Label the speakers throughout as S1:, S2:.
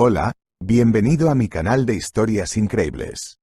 S1: Hola, bienvenido a mi canal de historias increíbles.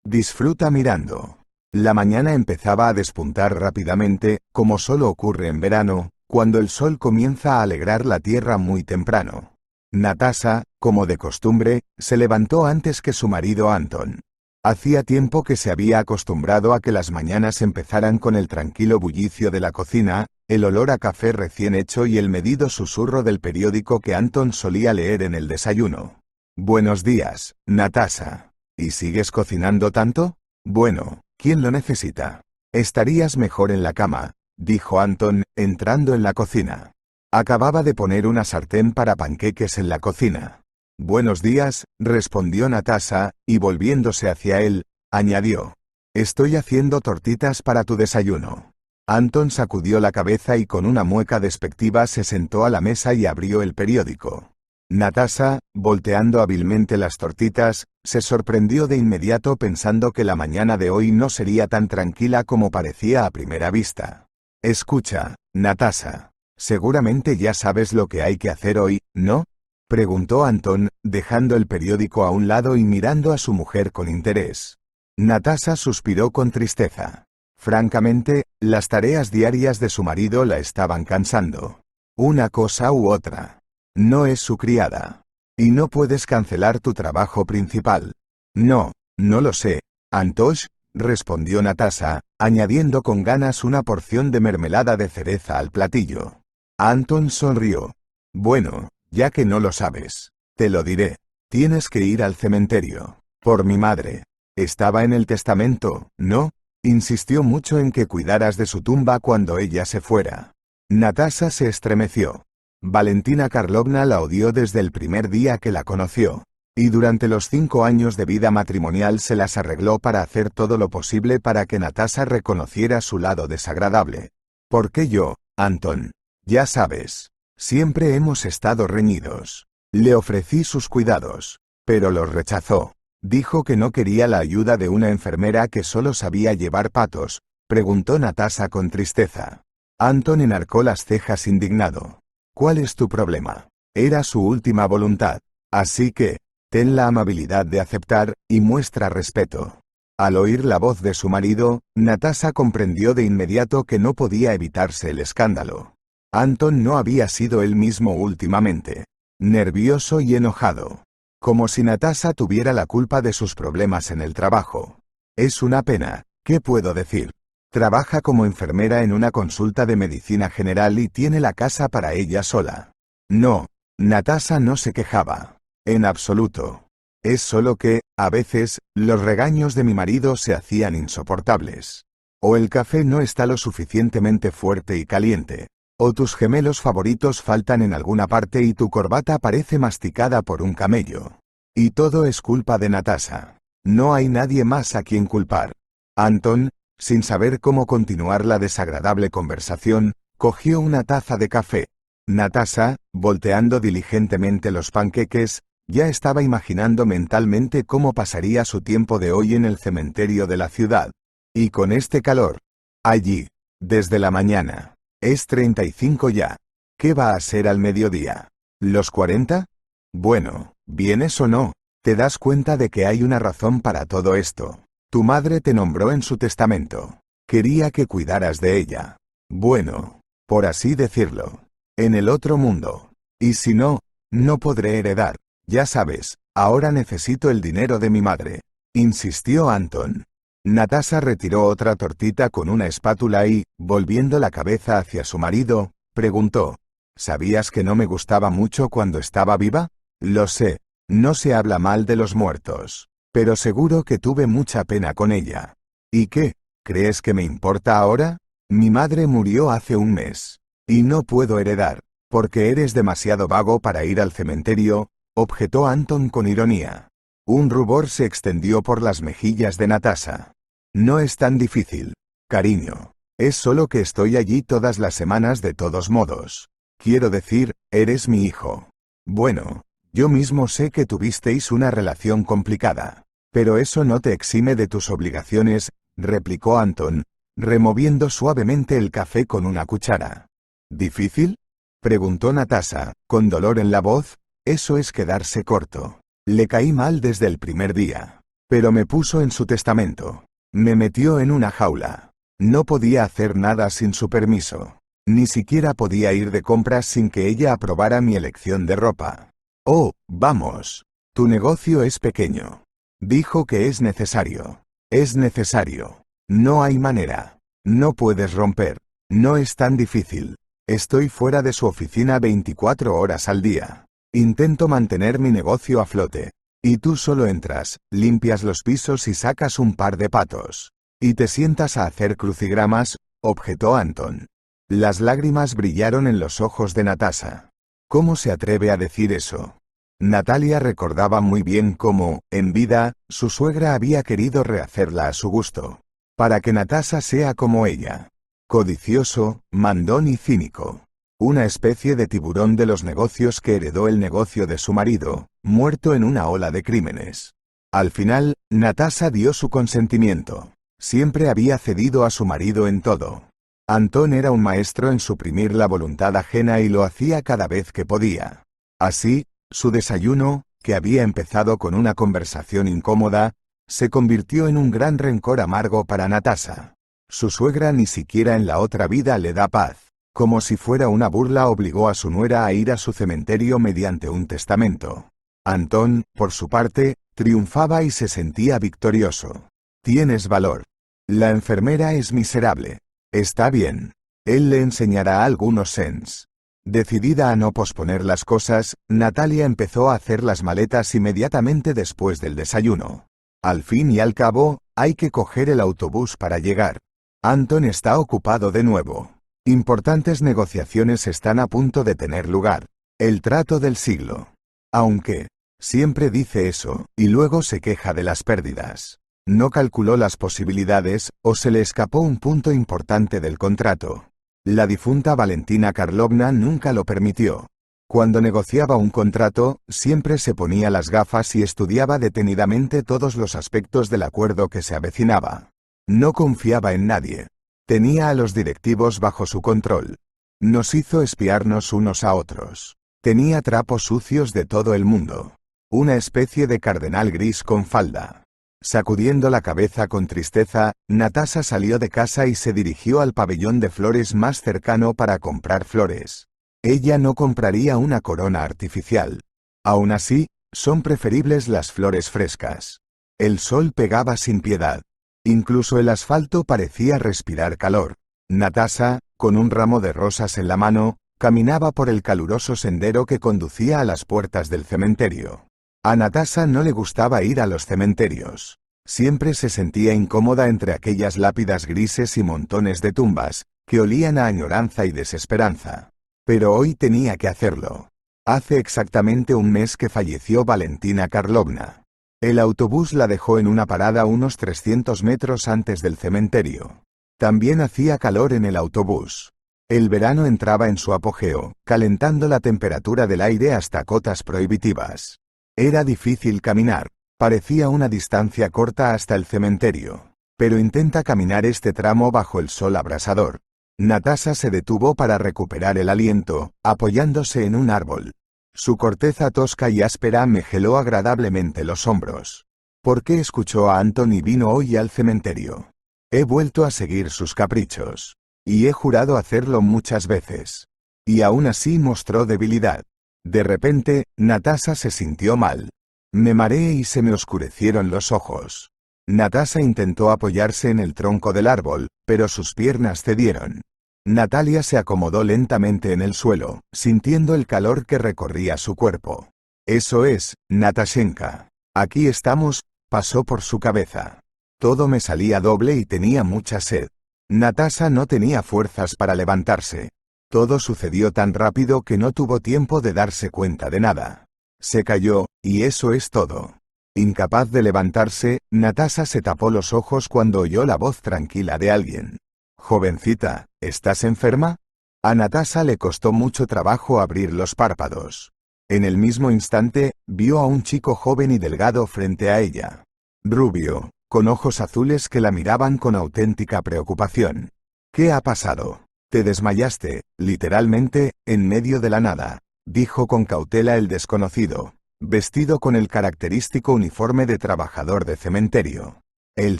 S1: Disfruta mirando. La mañana empezaba a despuntar rápidamente, como solo ocurre en verano, cuando el sol comienza a alegrar la tierra muy temprano. Natasha, como de costumbre, se levantó antes que su marido Anton. Hacía tiempo que se había acostumbrado a que las mañanas empezaran con el tranquilo bullicio de la cocina, el olor a café recién hecho y el medido susurro del periódico que Anton solía leer en el desayuno. Buenos días, Natasha. ¿Y sigues cocinando tanto? Bueno, ¿quién lo necesita? Estarías mejor en la cama, dijo Anton, entrando en la cocina. Acababa de poner una sartén para panqueques en la cocina. Buenos días, respondió Natasha, y volviéndose hacia él, añadió. Estoy haciendo tortitas para tu desayuno. Anton sacudió la cabeza y con una mueca despectiva se sentó a la mesa y abrió el periódico. Natasha, volteando hábilmente las tortitas, se sorprendió de inmediato pensando que la mañana de hoy no sería tan tranquila como parecía a primera vista. Escucha, Natasha, seguramente ya sabes lo que hay que hacer hoy, ¿no? Preguntó Anton, dejando el periódico a un lado y mirando a su mujer con interés. Natasha suspiró con tristeza. Francamente, las tareas diarias de su marido la estaban cansando. Una cosa u otra. No es su criada. Y no puedes cancelar tu trabajo principal. No, no lo sé, Antosh, respondió Natasha, añadiendo con ganas una porción de mermelada de cereza al platillo. Anton sonrió. Bueno, ya que no lo sabes, te lo diré. Tienes que ir al cementerio. Por mi madre. Estaba en el testamento, ¿no? Insistió mucho en que cuidaras de su tumba cuando ella se fuera. Natasha se estremeció. Valentina Karlovna la odió desde el primer día que la conoció, y durante los 5 años de vida matrimonial se las arregló para hacer todo lo posible para que Natasha reconociera su lado desagradable. ¿Por qué yo, Anton? Ya sabes, siempre hemos estado reñidos. Le ofrecí sus cuidados, pero los rechazó. Dijo que no quería la ayuda de una enfermera que solo sabía llevar patos, preguntó Natasha con tristeza. Anton enarcó las cejas indignado. ¿Cuál es tu problema? Era su última voluntad. Así que, ten la amabilidad de aceptar, y muestra respeto. Al oír la voz de su marido, Natasha comprendió de inmediato que no podía evitarse el escándalo. Anton no había sido él mismo últimamente. Nervioso y enojado. Como si Natasha tuviera la culpa de sus problemas en el trabajo. Es una pena, ¿qué puedo decir? Trabaja como enfermera en una consulta de medicina general y tiene la casa para ella sola. No, Natasha no se quejaba. En absoluto. Es solo que, a veces, los regaños de mi marido se hacían insoportables. O el café no está lo suficientemente fuerte y caliente. O tus gemelos favoritos faltan en alguna parte y tu corbata parece masticada por un camello. Y todo es culpa de Natasha. No hay nadie más a quien culpar. Anton, sin saber cómo continuar la desagradable conversación, cogió una taza de café. Natasha, volteando diligentemente los panqueques, ya estaba imaginando mentalmente cómo pasaría su tiempo de hoy en el cementerio de la ciudad. Y con este calor. Allí. Desde la mañana. Es 35 ya. ¿Qué va a ser al mediodía? ¿Los 40? Bueno, ¿vienes o no? Te das cuenta de que hay una razón para todo esto. Tu madre te nombró en su testamento. Quería que cuidaras de ella. Bueno, por así decirlo. En el otro mundo. Y si no, no podré heredar. Ya sabes, ahora necesito el dinero de mi madre. Insistió Anton. Natasha retiró otra tortita con una espátula y, volviendo la cabeza hacia su marido, preguntó. ¿Sabías que no me gustaba mucho cuando estaba viva? Lo sé, no se habla mal de los muertos. Pero seguro que tuve mucha pena con ella. ¿Y qué? ¿Crees que me importa ahora? Mi madre murió hace un mes. Y no puedo heredar. Porque eres demasiado vago para ir al cementerio, objetó Anton con ironía. Un rubor se extendió por las mejillas de Natasha. No es tan difícil, cariño. Es solo que estoy allí todas las semanas de todos modos. Quiero decir, eres mi hijo. Bueno, yo mismo sé que tuvisteis una relación complicada. Pero eso no te exime de tus obligaciones, replicó Anton, removiendo suavemente el café con una cuchara. ¿Difícil? Preguntó Natasha, con dolor en la voz. Eso es quedarse corto. Le caí mal desde el primer día. Pero me puso en su testamento. Me metió en una jaula. No podía hacer nada sin su permiso. Ni siquiera podía ir de compras sin que ella aprobara mi elección de ropa. Oh, vamos. Tu negocio es pequeño. Dijo que es necesario. Es necesario. No hay manera. No puedes romper. No es tan difícil. Estoy fuera de su oficina 24 horas al día. Intento mantener mi negocio a flote. Y tú solo entras, limpias los pisos y sacas un par de patos. Y te sientas a hacer crucigramas, objetó Anton. Las lágrimas brillaron en los ojos de Natasha. ¿Cómo se atreve a decir eso? Natalia recordaba muy bien cómo, en vida, su suegra había querido rehacerla a su gusto. Para que Natasha sea como ella. Codicioso, mandón y cínico. Una especie de tiburón de los negocios que heredó el negocio de su marido, muerto en una ola de crímenes. Al final, Natasha dio su consentimiento. Siempre había cedido a su marido en todo. Antón era un maestro en suprimir la voluntad ajena y lo hacía cada vez que podía. Así, su desayuno, que había empezado con una conversación incómoda, se convirtió en un gran rencor amargo para Natasha. Su suegra ni siquiera en la otra vida le da paz. Como si fuera una burla, obligó a su nuera a ir a su cementerio mediante un testamento. Antón, por su parte, triunfaba y se sentía victorioso. Tienes valor. La enfermera es miserable. Está bien. Él le enseñará algunos sens. Decidida a no posponer las cosas, Natalia empezó a hacer las maletas inmediatamente después del desayuno. Al fin y al cabo, hay que coger el autobús para llegar. Anton está ocupado de nuevo. Importantes negociaciones están a punto de tener lugar. El trato del siglo. Aunque, siempre dice eso, y luego se queja de las pérdidas. No calculó las posibilidades, o se le escapó un punto importante del contrato. La difunta Valentina Karlovna nunca lo permitió. Cuando negociaba un contrato, siempre se ponía las gafas y estudiaba detenidamente todos los aspectos del acuerdo que se avecinaba. No confiaba en nadie. Tenía a los directivos bajo su control. Nos hizo espiarnos unos a otros. Tenía trapos sucios de todo el mundo. Una especie de cardenal gris con falda. Sacudiendo la cabeza con tristeza, Natasha salió de casa y se dirigió al pabellón de flores más cercano para comprar flores. Ella no compraría una corona artificial. Aún así, son preferibles las flores frescas. El sol pegaba sin piedad. Incluso el asfalto parecía respirar calor. Natasha, con un ramo de rosas en la mano, caminaba por el caluroso sendero que conducía a las puertas del cementerio. A Natasha no le gustaba ir a los cementerios. Siempre se sentía incómoda entre aquellas lápidas grises y montones de tumbas, que olían a añoranza y desesperanza. Pero hoy tenía que hacerlo. Hace exactamente un mes que falleció Valentina Karlovna. El autobús la dejó en una parada unos 300 metros antes del cementerio. También hacía calor en el autobús. El verano entraba en su apogeo, calentando la temperatura del aire hasta cotas prohibitivas. Era difícil caminar. Parecía una distancia corta hasta el cementerio. Pero intenta caminar este tramo bajo el sol abrasador. Natasha se detuvo para recuperar el aliento, apoyándose en un árbol. Su corteza tosca y áspera me geló agradablemente los hombros. ¿Por qué escuchó a Anton y vino hoy al cementerio? He vuelto a seguir sus caprichos. Y he jurado hacerlo muchas veces. Y aún así mostró debilidad. De repente, Natasha se sintió mal. Me mareé y se me oscurecieron los ojos. Natasha intentó apoyarse en el tronco del árbol, pero sus piernas cedieron. Natalia se acomodó lentamente en el suelo, sintiendo el calor que recorría su cuerpo. Eso es, Natashenka. Aquí estamos, pasó por su cabeza. Todo me salía doble y tenía mucha sed. Natasha no tenía fuerzas para levantarse. Todo sucedió tan rápido que no tuvo tiempo de darse cuenta de nada. Se cayó, y eso es todo. Incapaz de levantarse, Natasha se tapó los ojos cuando oyó la voz tranquila de alguien. «Jovencita, ¿estás enferma?» A Natasha le costó mucho trabajo abrir los párpados. En el mismo instante, vio a un chico joven y delgado frente a ella. Rubio, con ojos azules que la miraban con auténtica preocupación. «¿Qué ha pasado? Te desmayaste, literalmente, en medio de la nada. dijo con cautela el desconocido, vestido con el característico uniforme de trabajador de cementerio. El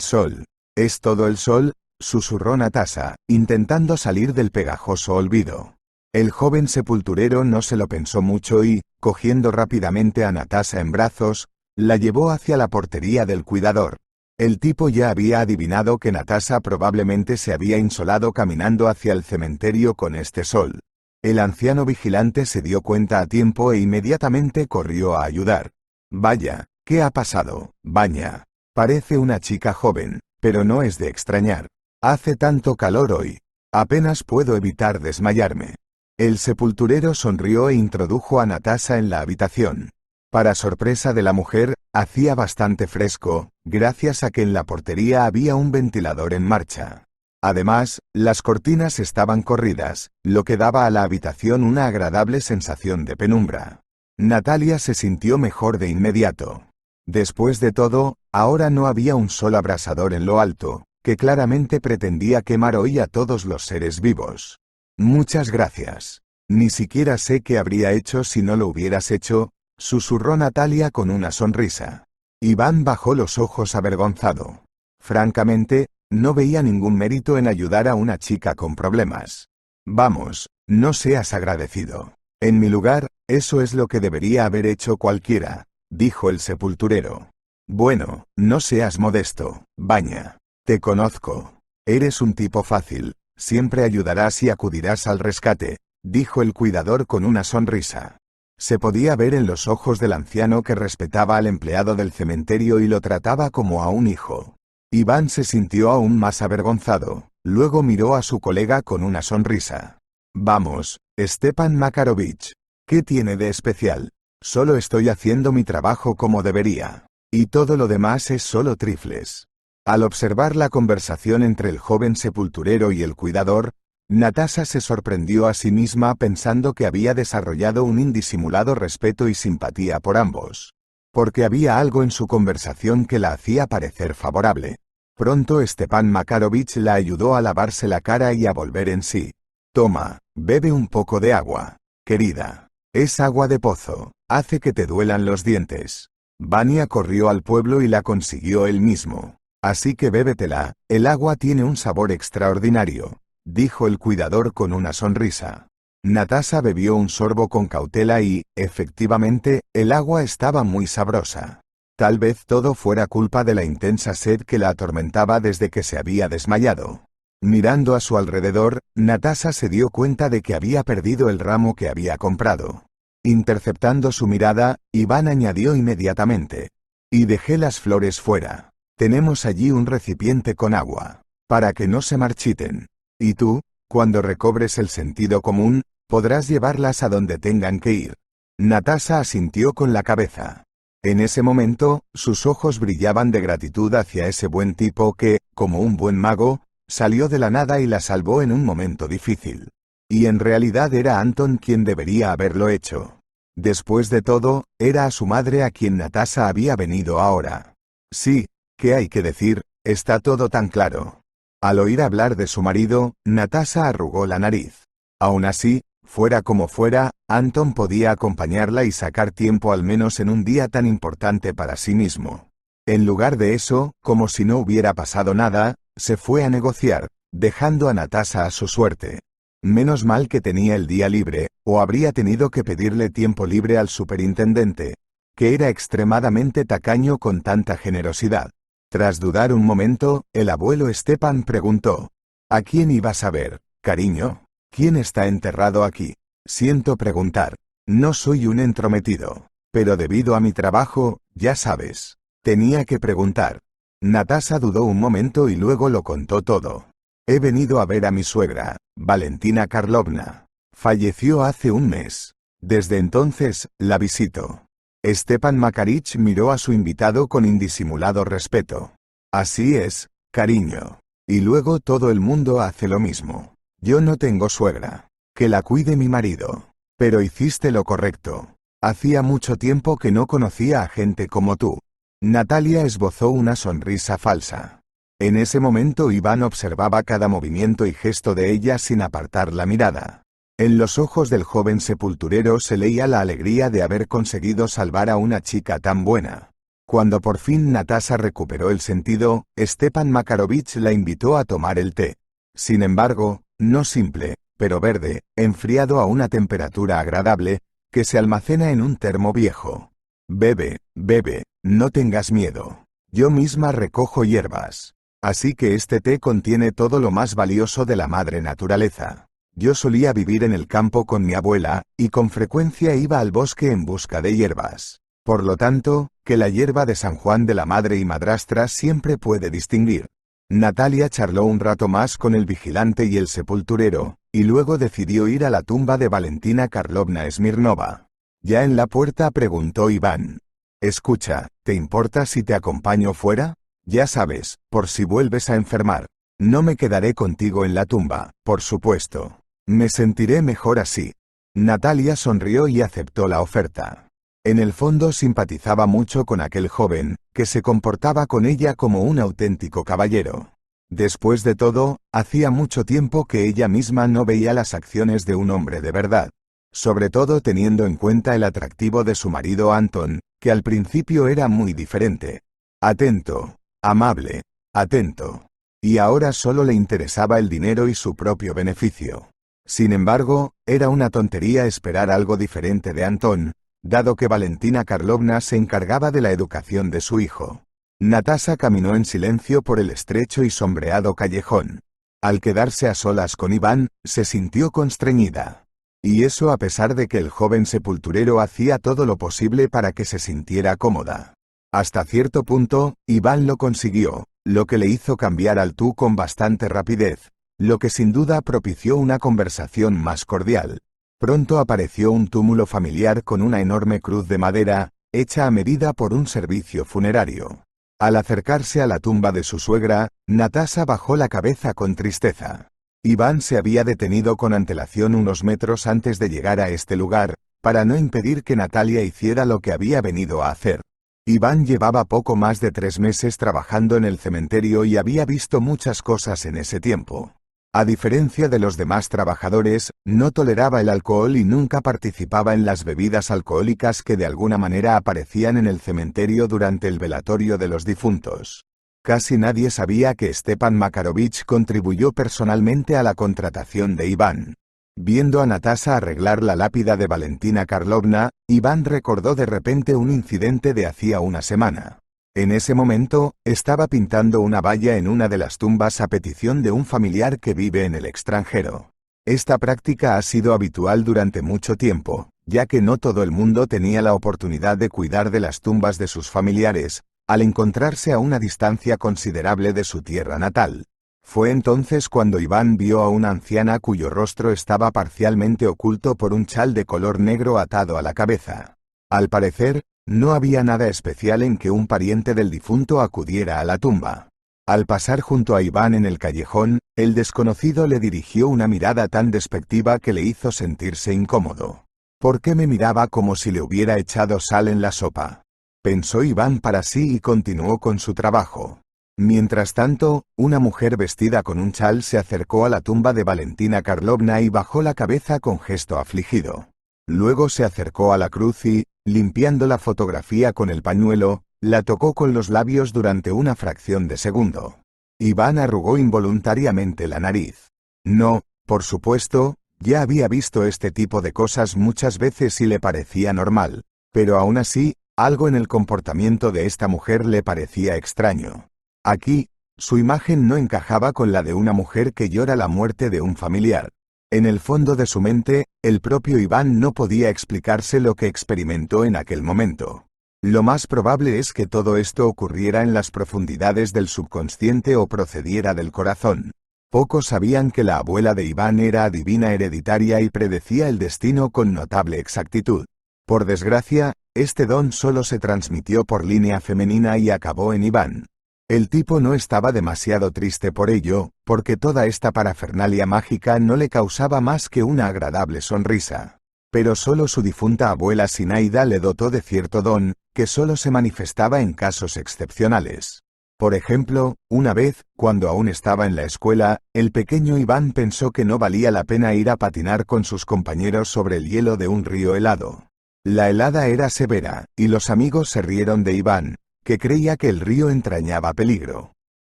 S1: sol. ¿Es todo el sol?, susurró Natasha, intentando salir del pegajoso olvido. El joven sepulturero no se lo pensó mucho y, cogiendo rápidamente a Natasha en brazos, la llevó hacia la portería del cuidador. El tipo ya había adivinado que Natasha probablemente se había insolado caminando hacia el cementerio con este sol. El anciano vigilante se dio cuenta a tiempo e inmediatamente corrió a ayudar. Vaya, ¿qué ha pasado, Vanya? Parece una chica joven, pero no es de extrañar. Hace tanto calor hoy. Apenas puedo evitar desmayarme. El sepulturero sonrió e introdujo a Natasha en la habitación. Para sorpresa de la mujer, hacía bastante fresco, gracias a que en la portería había un ventilador en marcha. Además, las cortinas estaban corridas, lo que daba a la habitación una agradable sensación de penumbra. Natalia se sintió mejor de inmediato. Después de todo, ahora no había un solo abrasador en lo alto, que claramente pretendía quemar hoy a todos los seres vivos. Muchas gracias. Ni siquiera sé qué habría hecho si no lo hubieras hecho, susurró Natalia con una sonrisa. Iván bajó los ojos avergonzado. Francamente, no veía ningún mérito en ayudar a una chica con problemas. Vamos, no seas agradecido. En mi lugar, eso es lo que debería haber hecho cualquiera, dijo el sepulturero. Bueno, no seas modesto, Vanya. Te conozco. Eres un tipo fácil, siempre ayudarás y acudirás al rescate, dijo el cuidador con una sonrisa. Se podía ver en los ojos del anciano que respetaba al empleado del cementerio y lo trataba como a un hijo. Iván se sintió aún más avergonzado, luego miró a su colega con una sonrisa. Vamos, Stepan Makarovich, ¿qué tiene de especial? Solo estoy haciendo mi trabajo como debería. Y todo lo demás es solo trifles. Al observar la conversación entre el joven sepulturero y el cuidador, Natasha se sorprendió a sí misma pensando que había desarrollado un indisimulado respeto y simpatía por ambos. Porque había algo en su conversación que la hacía parecer favorable. Pronto Stepan Makarovich la ayudó a lavarse la cara y a volver en sí. Toma, bebe un poco de agua, querida. Es agua de pozo, hace que te duelan los dientes. Vania corrió al pueblo y la consiguió él mismo. Así que bébetela, el agua tiene un sabor extraordinario, dijo el cuidador con una sonrisa. Natasha bebió un sorbo con cautela y, efectivamente, el agua estaba muy sabrosa. Tal vez todo fuera culpa de la intensa sed que la atormentaba desde que se había desmayado. Mirando a su alrededor, Natasha se dio cuenta de que había perdido el ramo que había comprado. Interceptando su mirada, Iván añadió inmediatamente. Y dejé las flores fuera. Tenemos allí un recipiente con agua, para que no se marchiten. Y tú, cuando recobres el sentido común, podrás llevarlas a donde tengan que ir. Natasha asintió con la cabeza. En ese momento, sus ojos brillaban de gratitud hacia ese buen tipo que, como un buen mago, salió de la nada y la salvó en un momento difícil. Y en realidad era Anton quien debería haberlo hecho. Después de todo, era a su madre a quien Natasha había venido ahora. Sí, ¿qué hay que decir? Está todo tan claro. Al oír hablar de su marido, Natasha arrugó la nariz. Aún así, fuera como fuera, Anton podía acompañarla y sacar tiempo al menos en un día tan importante para sí mismo. En lugar de eso, como si no hubiera pasado nada, se fue a negociar, dejando a Natasha a su suerte. Menos mal que tenía el día libre, o habría tenido que pedirle tiempo libre al superintendente, que era extremadamente tacaño con tanta generosidad. Tras dudar un momento, el abuelo Stepan preguntó: ¿A quién ibas a ver, cariño? ¿Quién está enterrado aquí? Siento preguntar. No soy un entrometido, pero debido a mi trabajo, ya sabes, tenía que preguntar. Natasha dudó un momento y luego lo contó todo. He venido a ver a mi suegra, Valentina Karlovna. Falleció hace un mes. Desde entonces, la visito. Stepan Makarich miró a su invitado con indisimulado respeto. Así es, cariño. Y luego todo el mundo hace lo mismo. Yo no tengo suegra. Que la cuide mi marido. Pero hiciste lo correcto. Hacía mucho tiempo que no conocía a gente como tú. Natalia esbozó una sonrisa falsa. En ese momento Iván observaba cada movimiento y gesto de ella sin apartar la mirada. En los ojos del joven sepulturero se leía la alegría de haber conseguido salvar a una chica tan buena. Cuando por fin Natasa recuperó el sentido, Stepan Makarovich la invitó a tomar el té. Sin embargo, no simple, pero verde, enfriado a una temperatura agradable, que se almacena en un termo viejo. Bebe, bebe, no tengas miedo. Yo misma recojo hierbas. Así que este té contiene todo lo más valioso de la madre naturaleza. Yo solía vivir en el campo con mi abuela, y con frecuencia iba al bosque en busca de hierbas. Por lo tanto, que la hierba de San Juan de la madre y madrastra siempre puede distinguir. Natalia charló un rato más con el vigilante y el sepulturero, y luego decidió ir a la tumba de Valentina Karlovna Smirnova. Ya en la puerta preguntó Iván. Escucha, ¿te importa si te acompaño fuera? Ya sabes, por si vuelves a enfermar. No me quedaré contigo en la tumba, por supuesto. Me sentiré mejor así. Natalia sonrió y aceptó la oferta. En el fondo simpatizaba mucho con aquel joven, que se comportaba con ella como un auténtico caballero. Después de todo, hacía mucho tiempo que ella misma no veía las acciones de un hombre de verdad. Sobre todo teniendo en cuenta el atractivo de su marido Anton, que al principio era muy diferente. Atento, amable, atento. Y ahora solo le interesaba el dinero y su propio beneficio. Sin embargo, era una tontería esperar algo diferente de Anton, dado que Valentina Karlovna se encargaba de la educación de su hijo. Natasa caminó en silencio por el estrecho y sombreado callejón. Al quedarse a solas con Iván, se sintió constreñida. Y eso a pesar de que el joven sepulturero hacía todo lo posible para que se sintiera cómoda. Hasta cierto punto, Iván lo consiguió, lo que le hizo cambiar al tú con bastante rapidez, lo que sin duda propició una conversación más cordial. Pronto apareció un túmulo familiar con una enorme cruz de madera, hecha a medida por un servicio funerario. Al acercarse a la tumba de su suegra, Natasa bajó la cabeza con tristeza. Iván se había detenido con antelación unos metros antes de llegar a este lugar, para no impedir que Natalia hiciera lo que había venido a hacer. Iván llevaba poco más de 3 meses trabajando en el cementerio y había visto muchas cosas en ese tiempo. A diferencia de los demás trabajadores, no toleraba el alcohol y nunca participaba en las bebidas alcohólicas que de alguna manera aparecían en el cementerio durante el velatorio de los difuntos. Casi nadie sabía que Stepan Makarovich contribuyó personalmente a la contratación de Iván. Viendo a Natasa arreglar la lápida de Valentina Karlovna, Iván recordó de repente un incidente de hacía una semana. En ese momento, estaba pintando una valla en una de las tumbas a petición de un familiar que vive en el extranjero. Esta práctica ha sido habitual durante mucho tiempo, ya que no todo el mundo tenía la oportunidad de cuidar de las tumbas de sus familiares, al encontrarse a una distancia considerable de su tierra natal. Fue entonces cuando Iván vio a una anciana cuyo rostro estaba parcialmente oculto por un chal de color negro atado a la cabeza. Al parecer, no había nada especial en que un pariente del difunto acudiera a la tumba. Al pasar junto a Iván en el callejón, el desconocido le dirigió una mirada tan despectiva que le hizo sentirse incómodo. ¿Por qué me miraba como si le hubiera echado sal en la sopa? Pensó Iván para sí y continuó con su trabajo. Mientras tanto, una mujer vestida con un chal se acercó a la tumba de Valentina Karlovna y bajó la cabeza con gesto afligido. Luego se acercó a la cruz y, limpiando la fotografía con el pañuelo, la tocó con los labios durante una fracción de segundo. Iván arrugó involuntariamente la nariz. No, por supuesto, ya había visto este tipo de cosas muchas veces y le parecía normal, pero aún así, algo en el comportamiento de esta mujer le parecía extraño. Aquí, su imagen no encajaba con la de una mujer que llora la muerte de un familiar. En el fondo de su mente, el propio Iván no podía explicarse lo que experimentó en aquel momento. Lo más probable es que todo esto ocurriera en las profundidades del subconsciente o procediera del corazón. Pocos sabían que la abuela de Iván era adivina hereditaria y predecía el destino con notable exactitud. Por desgracia, este don solo se transmitió por línea femenina y acabó en Iván. El tipo no estaba demasiado triste por ello, porque toda esta parafernalia mágica no le causaba más que una agradable sonrisa. Pero solo su difunta abuela Sinaida le dotó de cierto don, que solo se manifestaba en casos excepcionales. Por ejemplo, una vez, cuando aún estaba en la escuela, el pequeño Iván pensó que no valía la pena ir a patinar con sus compañeros sobre el hielo de un río helado. La helada era severa, y los amigos se rieron de Iván, que creía que el río entrañaba peligro.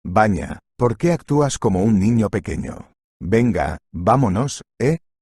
S1: Vanya, ¿por qué actúas como un niño pequeño? Venga, vámonos,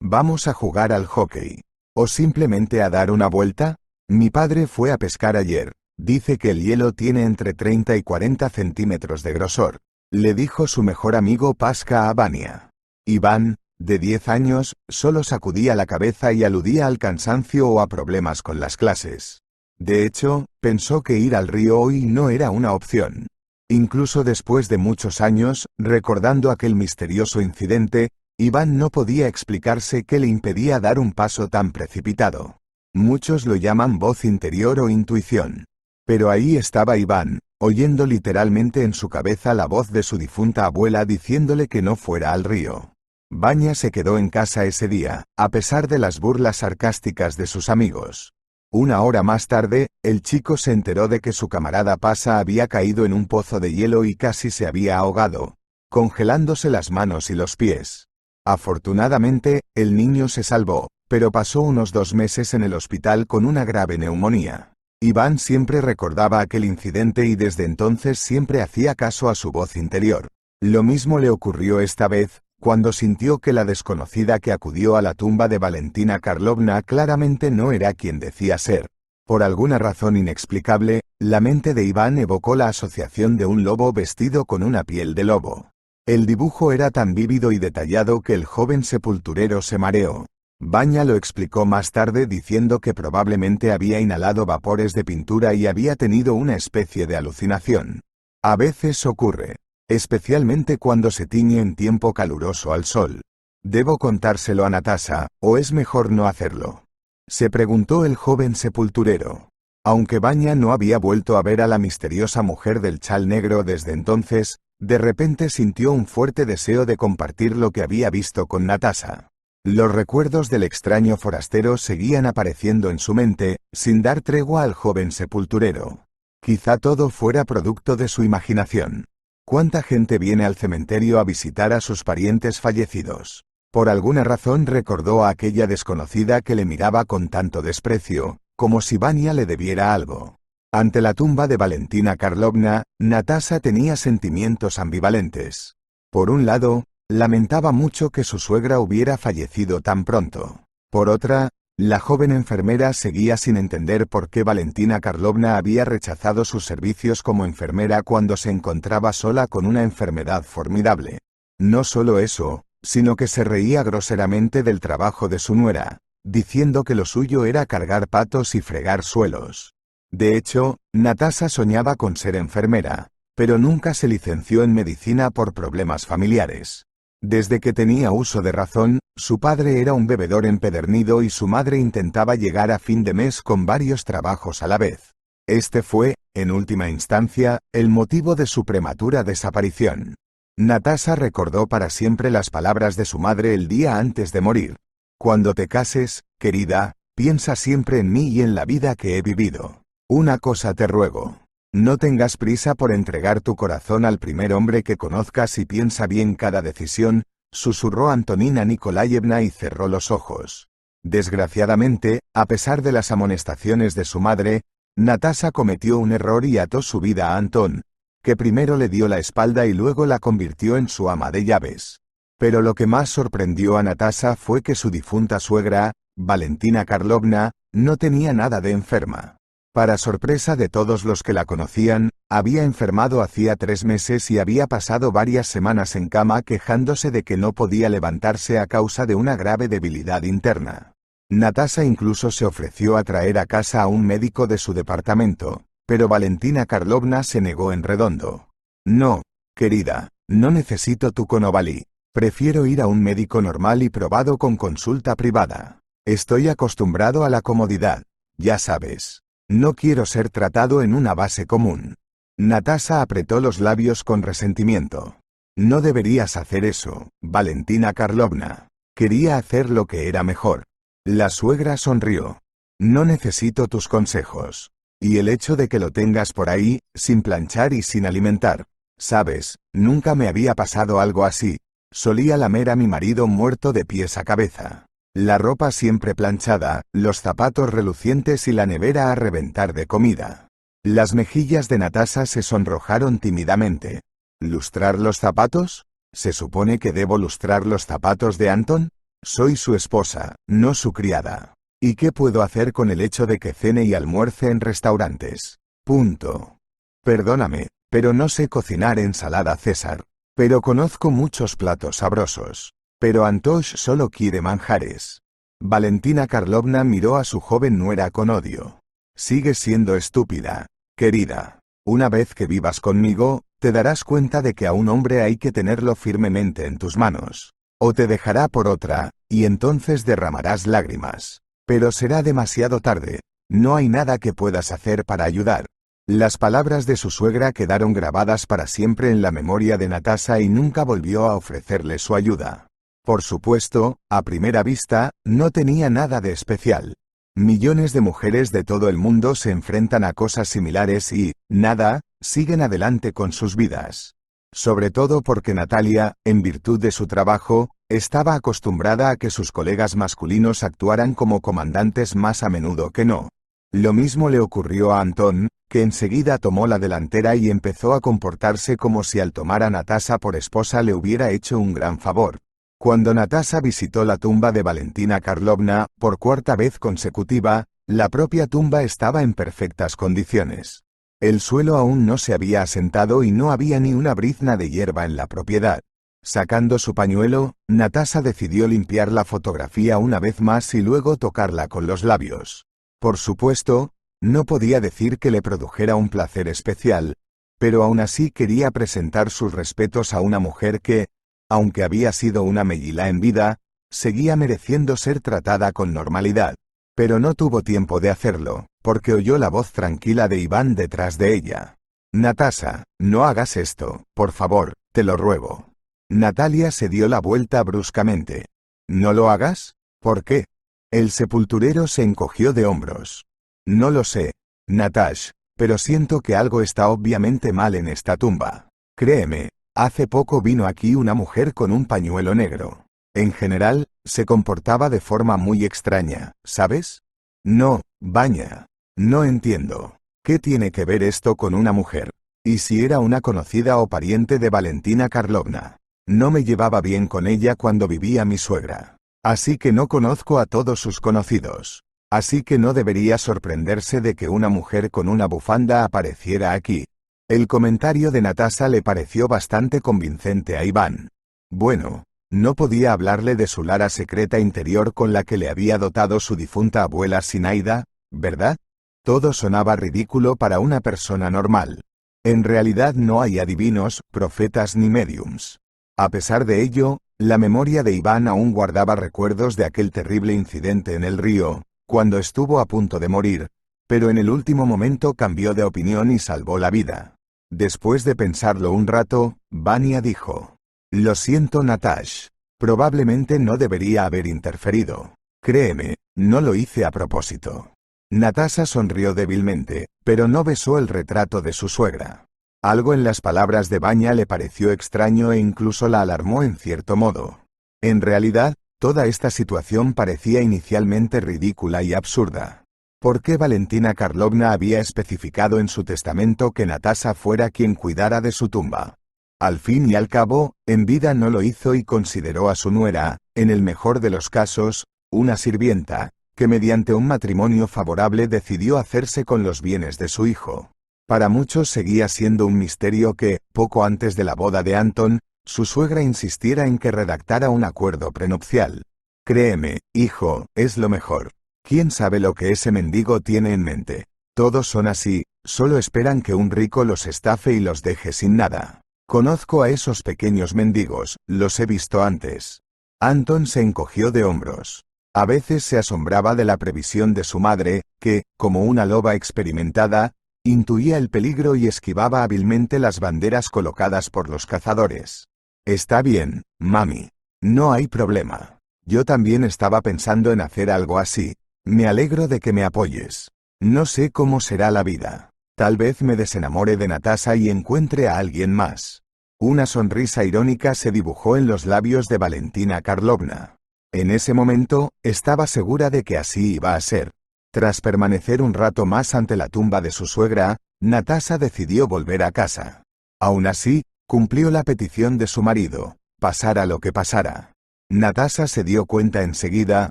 S1: ¿vamos a jugar al hockey? ¿O simplemente a dar una vuelta? Mi padre fue a pescar ayer. Dice que el hielo tiene entre 30 y 40 centímetros de grosor, le dijo su mejor amigo Pasca a Vania. Iván, de 10 años, solo sacudía la cabeza y aludía al cansancio o a problemas con las clases. De hecho, pensó que ir al río hoy no era una opción. Incluso después de muchos años, recordando aquel misterioso incidente, Iván no podía explicarse qué le impedía dar un paso tan precipitado. Muchos lo llaman voz interior o intuición. Pero ahí estaba Iván, oyendo literalmente en su cabeza la voz de su difunta abuela diciéndole que no fuera al río. Vanya se quedó en casa ese día, a pesar de las burlas sarcásticas de sus amigos. Una hora más tarde, el chico se enteró de que su camarada Pasa había caído en un pozo de hielo y casi se había ahogado, congelándose las manos y los pies. Afortunadamente, el niño se salvó, pero pasó unos 2 meses en el hospital con una grave neumonía. Iván siempre recordaba aquel incidente y desde entonces siempre hacía caso a su voz interior. Lo mismo le ocurrió esta vez, cuando sintió que la desconocida que acudió a la tumba de Valentina Karlovna claramente no era quien decía ser. Por alguna razón inexplicable, la mente de Iván evocó la asociación de un lobo vestido con una piel de lobo. El dibujo era tan vívido y detallado que el joven sepulturero se mareó. Vanya lo explicó más tarde diciendo que probablemente había inhalado vapores de pintura y había tenido una especie de alucinación. A veces ocurre, especialmente cuando se tiñe en tiempo caluroso al sol. ¿Debo contárselo a Natasha, o es mejor no hacerlo?, se preguntó el joven sepulturero. Aunque Vanya no había vuelto a ver a la misteriosa mujer del chal negro desde entonces, de repente sintió un fuerte deseo de compartir lo que había visto con Natasha. Los recuerdos del extraño forastero seguían apareciendo en su mente, sin dar tregua al joven sepulturero. Quizá todo fuera producto de su imaginación. ¿Cuánta gente viene al cementerio a visitar a sus parientes fallecidos? Por alguna razón recordó a aquella desconocida que le miraba con tanto desprecio, como si Vanya le debiera algo. Ante la tumba de Valentina Karlovna, Natasha tenía sentimientos ambivalentes. Por un lado, lamentaba mucho que su suegra hubiera fallecido tan pronto. Por otra, la joven enfermera seguía sin entender por qué Valentina Karlovna había rechazado sus servicios como enfermera cuando se encontraba sola con una enfermedad formidable. No solo eso, sino que se reía groseramente del trabajo de su nuera, diciendo que lo suyo era cargar patos y fregar suelos. De hecho, Natasha soñaba con ser enfermera, pero nunca se licenció en medicina por problemas familiares. Desde que tenía uso de razón, su padre era un bebedor empedernido y su madre intentaba llegar a fin de mes con varios trabajos a la vez. Este fue, en última instancia, el motivo de su prematura desaparición. Natasha recordó para siempre las palabras de su madre el día antes de morir. Cuando te cases, querida, piensa siempre en mí y en la vida que he vivido. Una cosa te ruego. No tengas prisa por entregar tu corazón al primer hombre que conozcas y piensa bien cada decisión, susurró Antonina Nikolayevna y cerró los ojos. Desgraciadamente, a pesar de las amonestaciones de su madre, Natasha cometió un error y ató su vida a Anton, que primero le dio la espalda y luego la convirtió en su ama de llaves. Pero lo que más sorprendió a Natasha fue que su difunta suegra, Valentina Karlovna, no tenía nada de enferma. Para sorpresa de todos los que la conocían, había enfermado hacía 3 meses y había pasado varias semanas en cama quejándose de que no podía levantarse a causa de una grave debilidad interna. Natasha incluso se ofreció a traer a casa a un médico de su departamento, pero Valentina Karlovna se negó en redondo. No, querida, no necesito tu Konovalí. Prefiero ir a un médico normal y probado con consulta privada. Estoy acostumbrado a la comodidad, ya sabes. No quiero ser tratado en una base común. Natasha apretó los labios con resentimiento. No deberías hacer eso, Valentina Karlovna. Quería hacer lo que era mejor. La suegra sonrió. No necesito tus consejos. Y el hecho de que lo tengas por ahí, sin planchar y sin alimentar, Sabes, nunca me había pasado algo así. Solía lamer a mi marido muerto de pies a cabeza. La ropa siempre planchada, los zapatos relucientes y la nevera a reventar de comida. Las mejillas de Natasha se sonrojaron tímidamente. ¿Lustrar los zapatos? ¿Se supone que debo lustrar los zapatos de Anton? Soy su esposa, no su criada. ¿Y qué puedo hacer con el hecho de que cene y almuerce en restaurantes? Punto. Perdóname, pero no sé cocinar ensalada César. Pero conozco muchos platos sabrosos. Pero Antosh solo quiere manjares. Valentina Karlovna miró a su joven nuera con odio. Sigues siendo estúpida, querida. Una vez que vivas conmigo, te darás cuenta de que a un hombre hay que tenerlo firmemente en tus manos. O te dejará por otra, y entonces derramarás lágrimas. Pero será demasiado tarde. No hay nada que puedas hacer para ayudar. Las palabras de su suegra quedaron grabadas para siempre en la memoria de Natasha y nunca volvió a ofrecerle su ayuda. Por supuesto, a primera vista, no tenía nada de especial. Millones de mujeres de todo el mundo se enfrentan a cosas similares y, nada, siguen adelante con sus vidas. Sobre todo porque Natalia, en virtud de su trabajo, estaba acostumbrada a que sus colegas masculinos actuaran como comandantes más a menudo que no. Lo mismo le ocurrió a Anton, que enseguida tomó la delantera y empezó a comportarse como si al tomar a Natasha por esposa le hubiera hecho un gran favor. Cuando Natasha visitó la tumba de Valentina Karlovna, por cuarta vez consecutiva, la propia tumba estaba en perfectas condiciones. El suelo aún no se había asentado y no había ni una brizna de hierba en la propiedad. Sacando su pañuelo, Natasha decidió limpiar la fotografía una vez más y luego tocarla con los labios. Por supuesto, no podía decir que le produjera un placer especial, pero aún así quería presentar sus respetos a una mujer que, aunque había sido una Mellila en vida, seguía mereciendo ser tratada con normalidad. Pero no tuvo tiempo de hacerlo, porque oyó la voz tranquila de Iván detrás de ella. Natasha, no hagas esto, por favor, te lo ruego. Natalia se dio la vuelta bruscamente. ¿No lo hagas? ¿Por qué? El sepulturero se encogió de hombros. No lo sé, Natash, pero siento que algo está obviamente mal en esta tumba. Créeme, hace poco vino aquí una mujer con un pañuelo negro. En general, se comportaba de forma muy extraña, ¿sabes? No, Vanya. No entiendo. ¿Qué tiene que ver esto con una mujer? ¿Y si era una conocida o pariente de Valentina Karlovna? No me llevaba bien con ella cuando vivía mi suegra. Así que no conozco a todos sus conocidos. Así que no debería sorprenderse de que una mujer con una bufanda apareciera aquí. El comentario de Natasha le pareció bastante convincente a Iván. Bueno, no podía hablarle de su lara secreta interior con la que le había dotado su difunta abuela Sinaida, ¿verdad? Todo sonaba ridículo para una persona normal. En realidad no hay adivinos, profetas ni mediums. A pesar de ello, la memoria de Iván aún guardaba recuerdos de aquel terrible incidente en el río, cuando estuvo a punto de morir, pero en el último momento cambió de opinión y salvó la vida. Después de pensarlo un rato, Vanya dijo: «Lo siento, Natash. Probablemente no debería haber interferido. Créeme, no lo hice a propósito». Natasha sonrió débilmente, pero no besó el retrato de su suegra. Algo en las palabras de Vanya le pareció extraño e incluso la alarmó en cierto modo. En realidad, toda esta situación parecía inicialmente ridícula y absurda. ¿Por qué Valentina Karlovna había especificado en su testamento que Natasha fuera quien cuidara de su tumba? Al fin y al cabo, en vida no lo hizo y consideró a su nuera, en el mejor de los casos, una sirvienta, que mediante un matrimonio favorable decidió hacerse con los bienes de su hijo. Para muchos seguía siendo un misterio que, poco antes de la boda de Anton, su suegra insistiera en que redactara un acuerdo prenupcial. Créeme, hijo, es lo mejor. ¿Quién sabe lo que ese mendigo tiene en mente? Todos son así, solo esperan que un rico los estafe y los deje sin nada. Conozco a esos pequeños mendigos, los he visto antes. Anton se encogió de hombros. A veces se asombraba de la previsión de su madre, que, como una loba experimentada, intuía el peligro y esquivaba hábilmente las banderas colocadas por los cazadores. Está bien, mami. No hay problema. Yo también estaba pensando en hacer algo así. Me alegro de que me apoyes. No sé cómo será la vida. Tal vez me desenamore de Natasha y encuentre a alguien más. Una sonrisa irónica se dibujó en los labios de Valentina Karlovna. En ese momento, estaba segura de que así iba a ser. Tras permanecer un rato más ante la tumba de su suegra, Natasha decidió volver a casa. Aún así, cumplió la petición de su marido, pasara lo que pasara. Natasha se dio cuenta enseguida,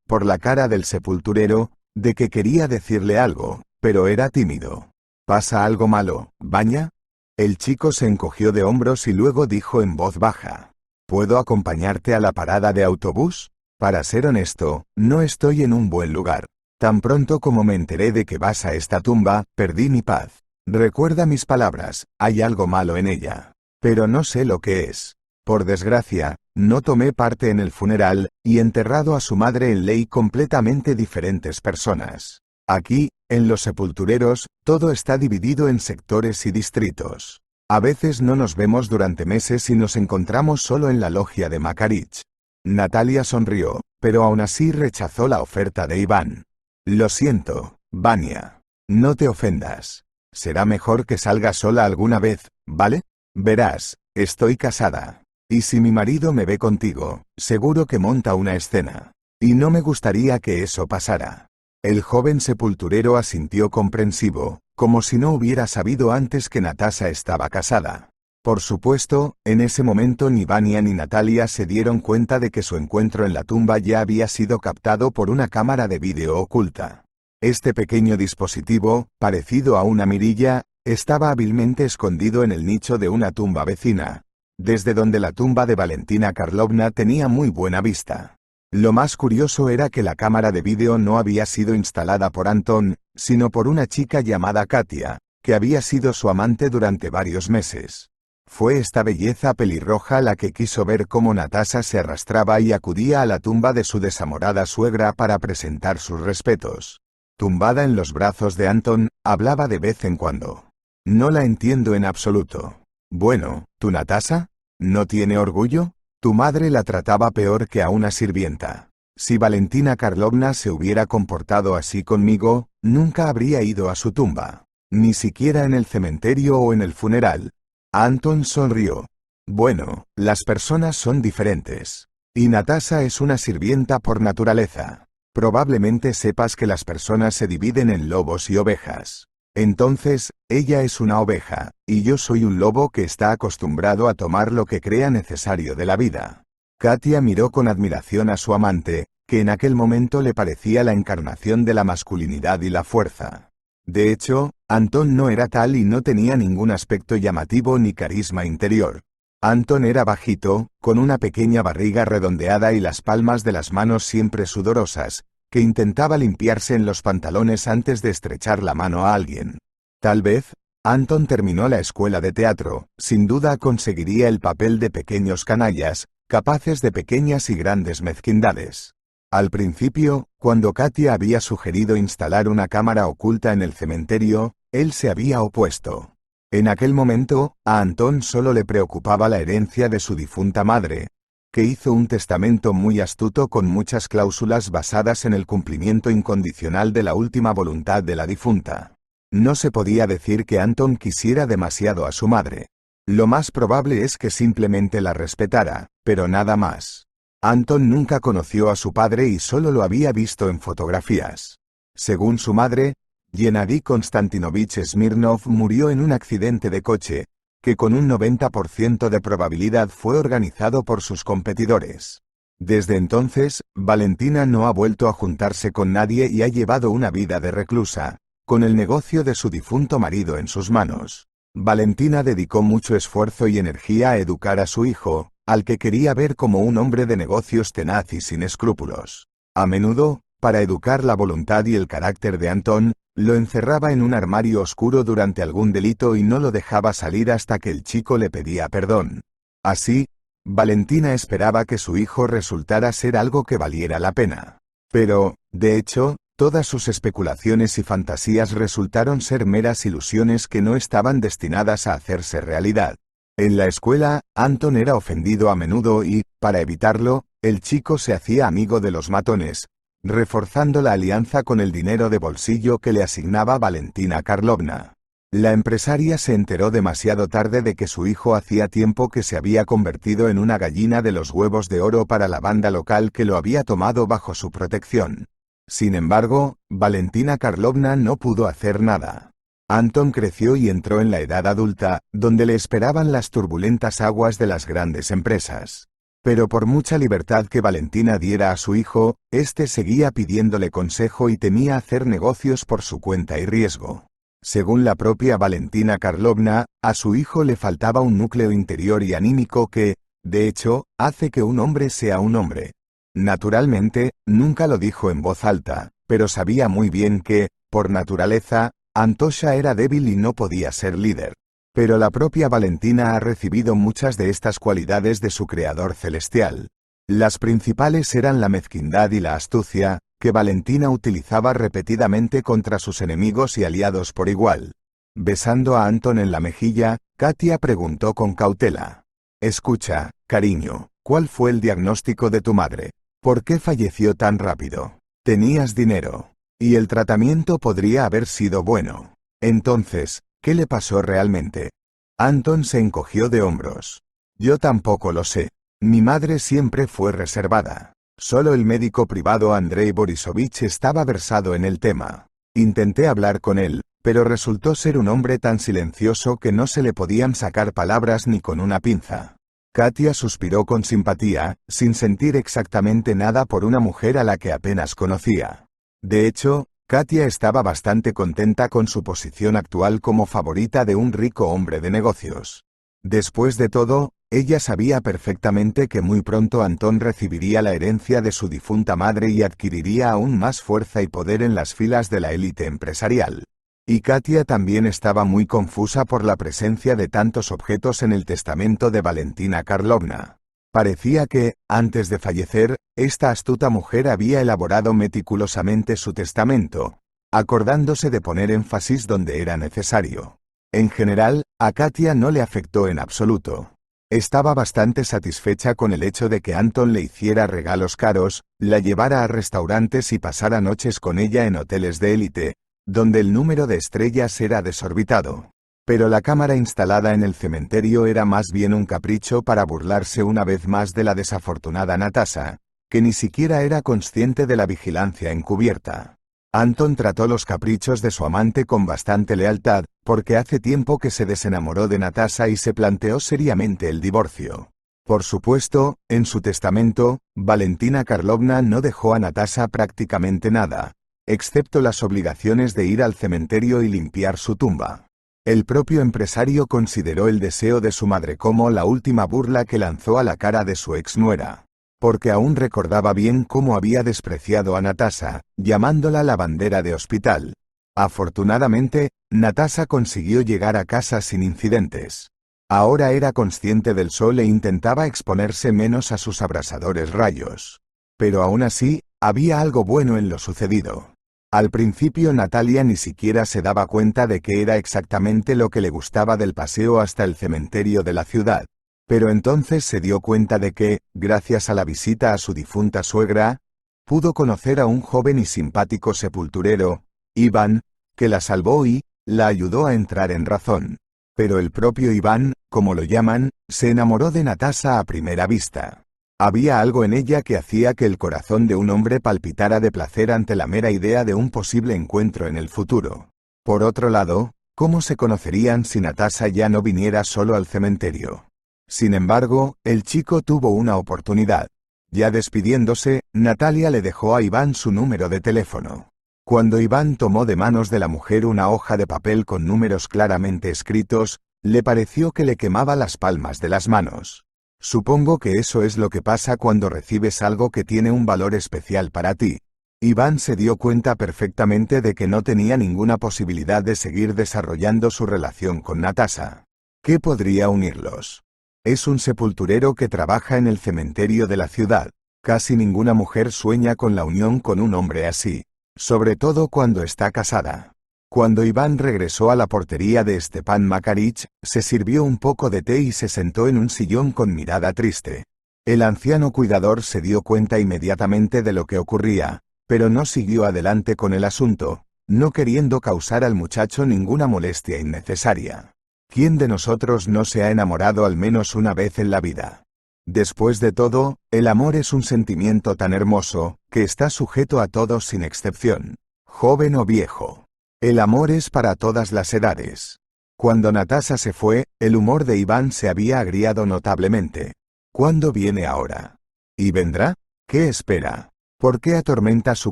S1: por la cara del sepulturero, de que quería decirle algo, pero era tímido. ¿Pasa algo malo, Vanya? El chico se encogió de hombros y luego dijo en voz baja. ¿Puedo acompañarte a la parada de autobús? Para ser honesto, no estoy en un buen lugar. Tan pronto como me enteré de que vas a esta tumba, perdí mi paz. Recuerda mis palabras, hay algo malo en ella. Pero no sé lo que es. Por desgracia, no tomé parte en el funeral, y enterrado a su madre en ley completamente diferentes personas. Aquí, en los sepultureros, todo está dividido en sectores y distritos. A veces no nos vemos durante meses y nos encontramos solo en la logia de Makarich. Natalia sonrió, pero aún así rechazó la oferta de Iván. Lo siento, Vania. No te ofendas. Será mejor que salga sola alguna vez, ¿vale? Verás, estoy casada. Y si mi marido me ve contigo, seguro que monta una escena. Y no me gustaría que eso pasara. El joven sepulturero asintió comprensivo, como si no hubiera sabido antes que Natasha estaba casada. Por supuesto, en ese momento ni Vania ni Natalia se dieron cuenta de que su encuentro en la tumba ya había sido captado por una cámara de vídeo oculta. Este pequeño dispositivo, parecido a una mirilla, estaba hábilmente escondido en el nicho de una tumba vecina, desde donde la tumba de Valentina Karlovna tenía muy buena vista. Lo más curioso era que la cámara de vídeo no había sido instalada por Anton, sino por una chica llamada Katia, que había sido su amante durante varios meses. Fue esta belleza pelirroja la que quiso ver cómo Natasha se arrastraba y acudía a la tumba de su desamorada suegra para presentar sus respetos. Tumbada en los brazos de Anton, hablaba de vez en cuando. No la entiendo en absoluto. Bueno, ¿tu Natasha? ¿No tiene orgullo? Tu madre la trataba peor que a una sirvienta. Si Valentina Karlovna se hubiera comportado así conmigo, nunca habría ido a su tumba. Ni siquiera en el cementerio o en el funeral. Anton sonrió. Bueno, las personas son diferentes. Y Natasha es una sirvienta por naturaleza. Probablemente sepas que las personas se dividen en lobos y ovejas. Entonces, ella es una oveja, y yo soy un lobo que está acostumbrado a tomar lo que crea necesario de la vida. Katia miró con admiración a su amante, que en aquel momento le parecía la encarnación de la masculinidad y la fuerza. De hecho, Anton no era tal y no tenía ningún aspecto llamativo ni carisma interior. Anton era bajito, con una pequeña barriga redondeada y las palmas de las manos siempre sudorosas, que intentaba limpiarse en los pantalones antes de estrechar la mano a alguien. Tal vez, Anton terminó la escuela de teatro, sin duda conseguiría el papel de pequeños canallas, capaces de pequeñas y grandes mezquindades. Al principio, cuando Katia había sugerido instalar una cámara oculta en el cementerio, él se había opuesto. En aquel momento, a Anton solo le preocupaba la herencia de su difunta madre, que hizo un testamento muy astuto con muchas cláusulas basadas en el cumplimiento incondicional de la última voluntad de la difunta. No se podía decir que Anton quisiera demasiado a su madre. Lo más probable es que simplemente la respetara, pero nada más. Anton nunca conoció a su padre y solo lo había visto en fotografías. Según su madre, Gennady Konstantinovich Smirnov murió en un accidente de coche, que con un 90% de probabilidad fue organizado por sus competidores. Desde entonces, Valentina no ha vuelto a juntarse con nadie y ha llevado una vida de reclusa, con el negocio de su difunto marido en sus manos. Valentina dedicó mucho esfuerzo y energía a educar a su hijo, al que quería ver como un hombre de negocios tenaz y sin escrúpulos. A menudo, para educar la voluntad y el carácter de Anton, lo encerraba en un armario oscuro durante algún delito y no lo dejaba salir hasta que el chico le pedía perdón. Así, Valentina esperaba que su hijo resultara ser algo que valiera la pena. Pero, de hecho, todas sus especulaciones y fantasías resultaron ser meras ilusiones que no estaban destinadas a hacerse realidad. En la escuela, Anton era ofendido a menudo y, para evitarlo, el chico se hacía amigo de los matones, reforzando la alianza con el dinero de bolsillo que le asignaba Valentina Karlovna. La empresaria se enteró demasiado tarde de que su hijo hacía tiempo que se había convertido en una gallina de los huevos de oro para la banda local que lo había tomado bajo su protección. Sin embargo, Valentina Karlovna no pudo hacer nada. Anton creció y entró en la edad adulta, donde le esperaban las turbulentas aguas de las grandes empresas. Pero por mucha libertad que Valentina diera a su hijo, éste seguía pidiéndole consejo y temía hacer negocios por su cuenta y riesgo. Según la propia Valentina Karlovna, a su hijo le faltaba un núcleo interior y anímico que, de hecho, hace que un hombre sea un hombre. Naturalmente, nunca lo dijo en voz alta, pero sabía muy bien que, por naturaleza, Antosha era débil y no podía ser líder. Pero la propia Valentina ha recibido muchas de estas cualidades de su creador celestial. Las principales eran la mezquindad y la astucia, que Valentina utilizaba repetidamente contra sus enemigos y aliados por igual. Besando a Anton en la mejilla, Katia preguntó con cautela. Escucha, cariño, ¿cuál fue el diagnóstico de tu madre? ¿Por qué falleció tan rápido? Tenías dinero. Y el tratamiento podría haber sido bueno. Entonces, ¿qué le pasó realmente? Anton se encogió de hombros. Yo tampoco lo sé. Mi madre siempre fue reservada. Solo el médico privado Andrei Borisovich estaba versado en el tema. Intenté hablar con él, pero resultó ser un hombre tan silencioso que no se le podían sacar palabras ni con una pinza. Katia suspiró con simpatía, sin sentir exactamente nada por una mujer a la que apenas conocía. De hecho, Katia estaba bastante contenta con su posición actual como favorita de un rico hombre de negocios. Después de todo, ella sabía perfectamente que muy pronto Anton recibiría la herencia de su difunta madre y adquiriría aún más fuerza y poder en las filas de la élite empresarial. Y Katia también estaba muy confusa por la presencia de tantos objetos en el testamento de Valentina Karlovna. Parecía que, antes de fallecer, esta astuta mujer había elaborado meticulosamente su testamento, acordándose de poner énfasis donde era necesario. En general, a Katia no le afectó en absoluto. Estaba bastante satisfecha con el hecho de que Anton le hiciera regalos caros, la llevara a restaurantes y pasara noches con ella en hoteles de élite, donde el número de estrellas era desorbitado. Pero la cámara instalada en el cementerio era más bien un capricho para burlarse una vez más de la desafortunada Natasha, que ni siquiera era consciente de la vigilancia encubierta. Anton trató los caprichos de su amante con bastante lealtad, porque hace tiempo que se desenamoró de Natasha y se planteó seriamente el divorcio. Por supuesto, en su testamento, Valentina Karlovna no dejó a Natasha prácticamente nada, excepto las obligaciones de ir al cementerio y limpiar su tumba. El propio empresario consideró el deseo de su madre como la última burla que lanzó a la cara de su ex-nuera, porque aún recordaba bien cómo había despreciado a Natasha, llamándola la bandera de hospital. Afortunadamente, Natasha consiguió llegar a casa sin incidentes. Ahora era consciente del sol e intentaba exponerse menos a sus abrasadores rayos. Pero aún así, había algo bueno en lo sucedido. Al principio Natalia ni siquiera se daba cuenta de qué era exactamente lo que le gustaba del paseo hasta el cementerio de la ciudad. Pero entonces se dio cuenta de que, gracias a la visita a su difunta suegra, pudo conocer a un joven y simpático sepulturero, Iván, que la salvó y la ayudó a entrar en razón. Pero el propio Iván, como lo llaman, se enamoró de Natasha a primera vista. Había algo en ella que hacía que el corazón de un hombre palpitara de placer ante la mera idea de un posible encuentro en el futuro. Por otro lado, ¿cómo se conocerían si Natasha ya no viniera solo al cementerio? Sin embargo, el chico tuvo una oportunidad. Ya despidiéndose, Natalia le dejó a Iván su número de teléfono. Cuando Iván tomó de manos de la mujer una hoja de papel con números claramente escritos, le pareció que le quemaba las palmas de las manos. Supongo que eso es lo que pasa cuando recibes algo que tiene un valor especial para ti. Iván se dio cuenta perfectamente de que no tenía ninguna posibilidad de seguir desarrollando su relación con Natasha. ¿Qué podría unirlos? Es un sepulturero que trabaja en el cementerio de la ciudad. Casi ninguna mujer sueña con la unión con un hombre así, sobre todo cuando está casada. Cuando Iván regresó a la portería de Stepan Makarich, se sirvió un poco de té y se sentó en un sillón con mirada triste. El anciano cuidador se dio cuenta inmediatamente de lo que ocurría, pero no siguió adelante con el asunto, no queriendo causar al muchacho ninguna molestia innecesaria. ¿Quién de nosotros no se ha enamorado al menos una vez en la vida? Después de todo, el amor es un sentimiento tan hermoso, que está sujeto a todos sin excepción, joven o viejo. El amor es para todas las edades. Cuando Natasha se fue, el humor de Iván se había agriado notablemente. ¿Cuándo viene ahora? ¿Y vendrá? ¿Qué espera? ¿Por qué atormenta su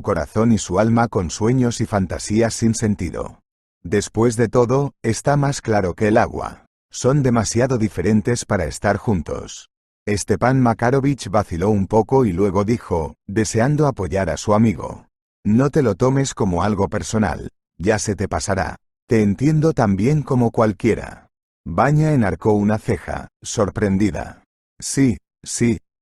S1: corazón y su alma con sueños y fantasías sin sentido? Después de todo, está más claro que el agua. Son demasiado diferentes para estar juntos. Stepan Makarovich vaciló un poco y luego dijo, deseando apoyar a su amigo. No te lo tomes como algo personal, ya se te pasará. Te entiendo tan bien como cualquiera. Vanya enarcó una ceja, sorprendida. Sí,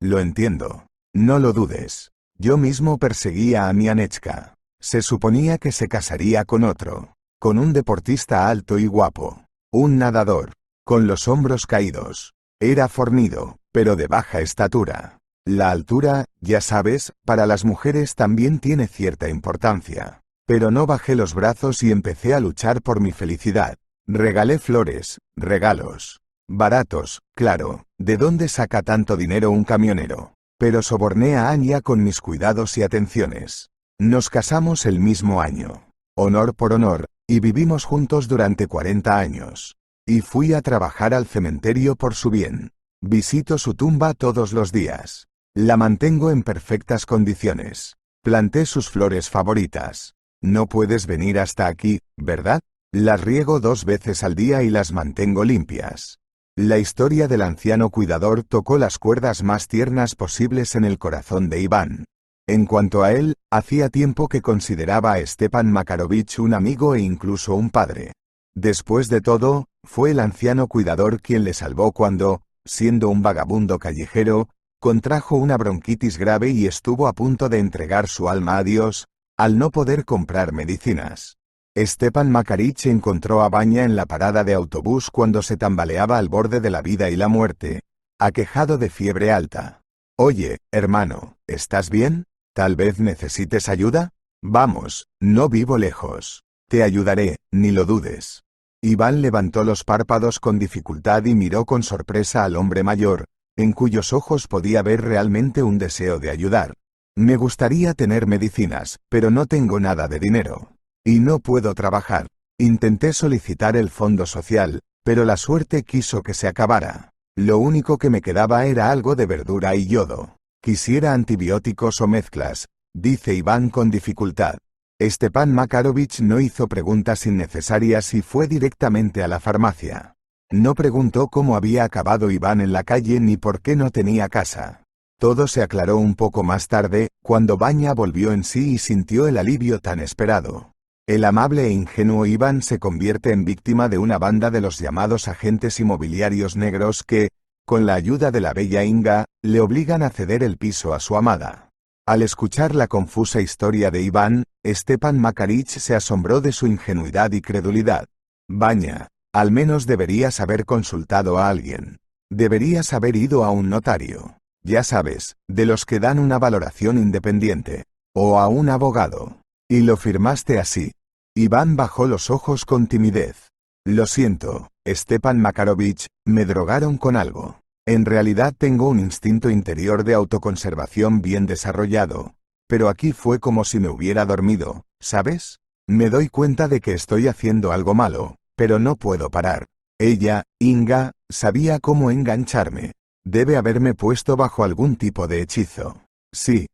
S1: lo entiendo. No lo dudes. Yo mismo perseguía a mi Anechka. Se suponía que se casaría con otro. Con un deportista alto y guapo. Un nadador. Con los hombros caídos. Era fornido, pero de baja estatura. La altura, ya sabes, para las mujeres también tiene cierta importancia. Pero no bajé los brazos y empecé a luchar por mi felicidad. Regalé flores, regalos. Baratos, claro, ¿de dónde saca tanto dinero un camionero? Pero soborné a Anya con mis cuidados y atenciones. Nos casamos el mismo año. Honor por honor, y vivimos juntos durante 40 años. Y fui a trabajar al cementerio por su bien. Visito su tumba todos los días. La mantengo en perfectas condiciones. Planté sus flores favoritas. No puedes venir hasta aquí, ¿verdad? Las riego 2 veces al día y las mantengo limpias. La historia del anciano cuidador tocó las cuerdas más tiernas posibles en el corazón de Iván. En cuanto a él, hacía tiempo que consideraba a Stepan Makarovich un amigo e incluso un padre. Después de todo, fue el anciano cuidador quien le salvó cuando, siendo un vagabundo callejero, contrajo una bronquitis grave y estuvo a punto de entregar su alma a Dios, al no poder comprar medicinas. Stepan Makarovich encontró a Vanya en la parada de autobús cuando se tambaleaba al borde de la vida y la muerte, aquejado de fiebre alta. Oye, hermano, ¿estás bien? ¿Tal vez necesites ayuda? Vamos, no vivo lejos. Te ayudaré, ni lo dudes. Iván levantó los párpados con dificultad y miró con sorpresa al hombre mayor, en cuyos ojos podía ver realmente un deseo de ayudar. Me gustaría tener medicinas, pero no tengo nada de dinero. Y no puedo trabajar. Intenté solicitar el fondo social, pero la suerte quiso que se acabara. Lo único que me quedaba era algo de verdura y yodo. Quisiera antibióticos o mezclas, dice Iván con dificultad. Stepan Makarovich no hizo preguntas innecesarias y fue directamente a la farmacia. No preguntó cómo había acabado Iván en la calle ni por qué no tenía casa. Todo se aclaró un poco más tarde, cuando Vanya volvió en sí y sintió el alivio tan esperado. El amable e ingenuo Iván se convierte en víctima de una banda de los llamados agentes inmobiliarios negros que, con la ayuda de la bella Inga, le obligan a ceder el piso a su amada. Al escuchar la confusa historia de Iván, Stepan Makarovich se asombró de su ingenuidad y credulidad. Vanya, al menos deberías haber consultado a alguien. Deberías haber ido a un notario. Ya sabes, de los que dan una valoración independiente. O a un abogado. Y lo firmaste así. Iván bajó los ojos con timidez. Lo siento, Stepan Makarovich, me drogaron con algo. En realidad tengo un instinto interior de autoconservación bien desarrollado. Pero aquí fue como si me hubiera dormido, ¿sabes? Me doy cuenta de que estoy haciendo algo malo, pero no puedo parar. Ella, Inga, sabía cómo engancharme. Debe haberme puesto bajo algún tipo de hechizo. Sí.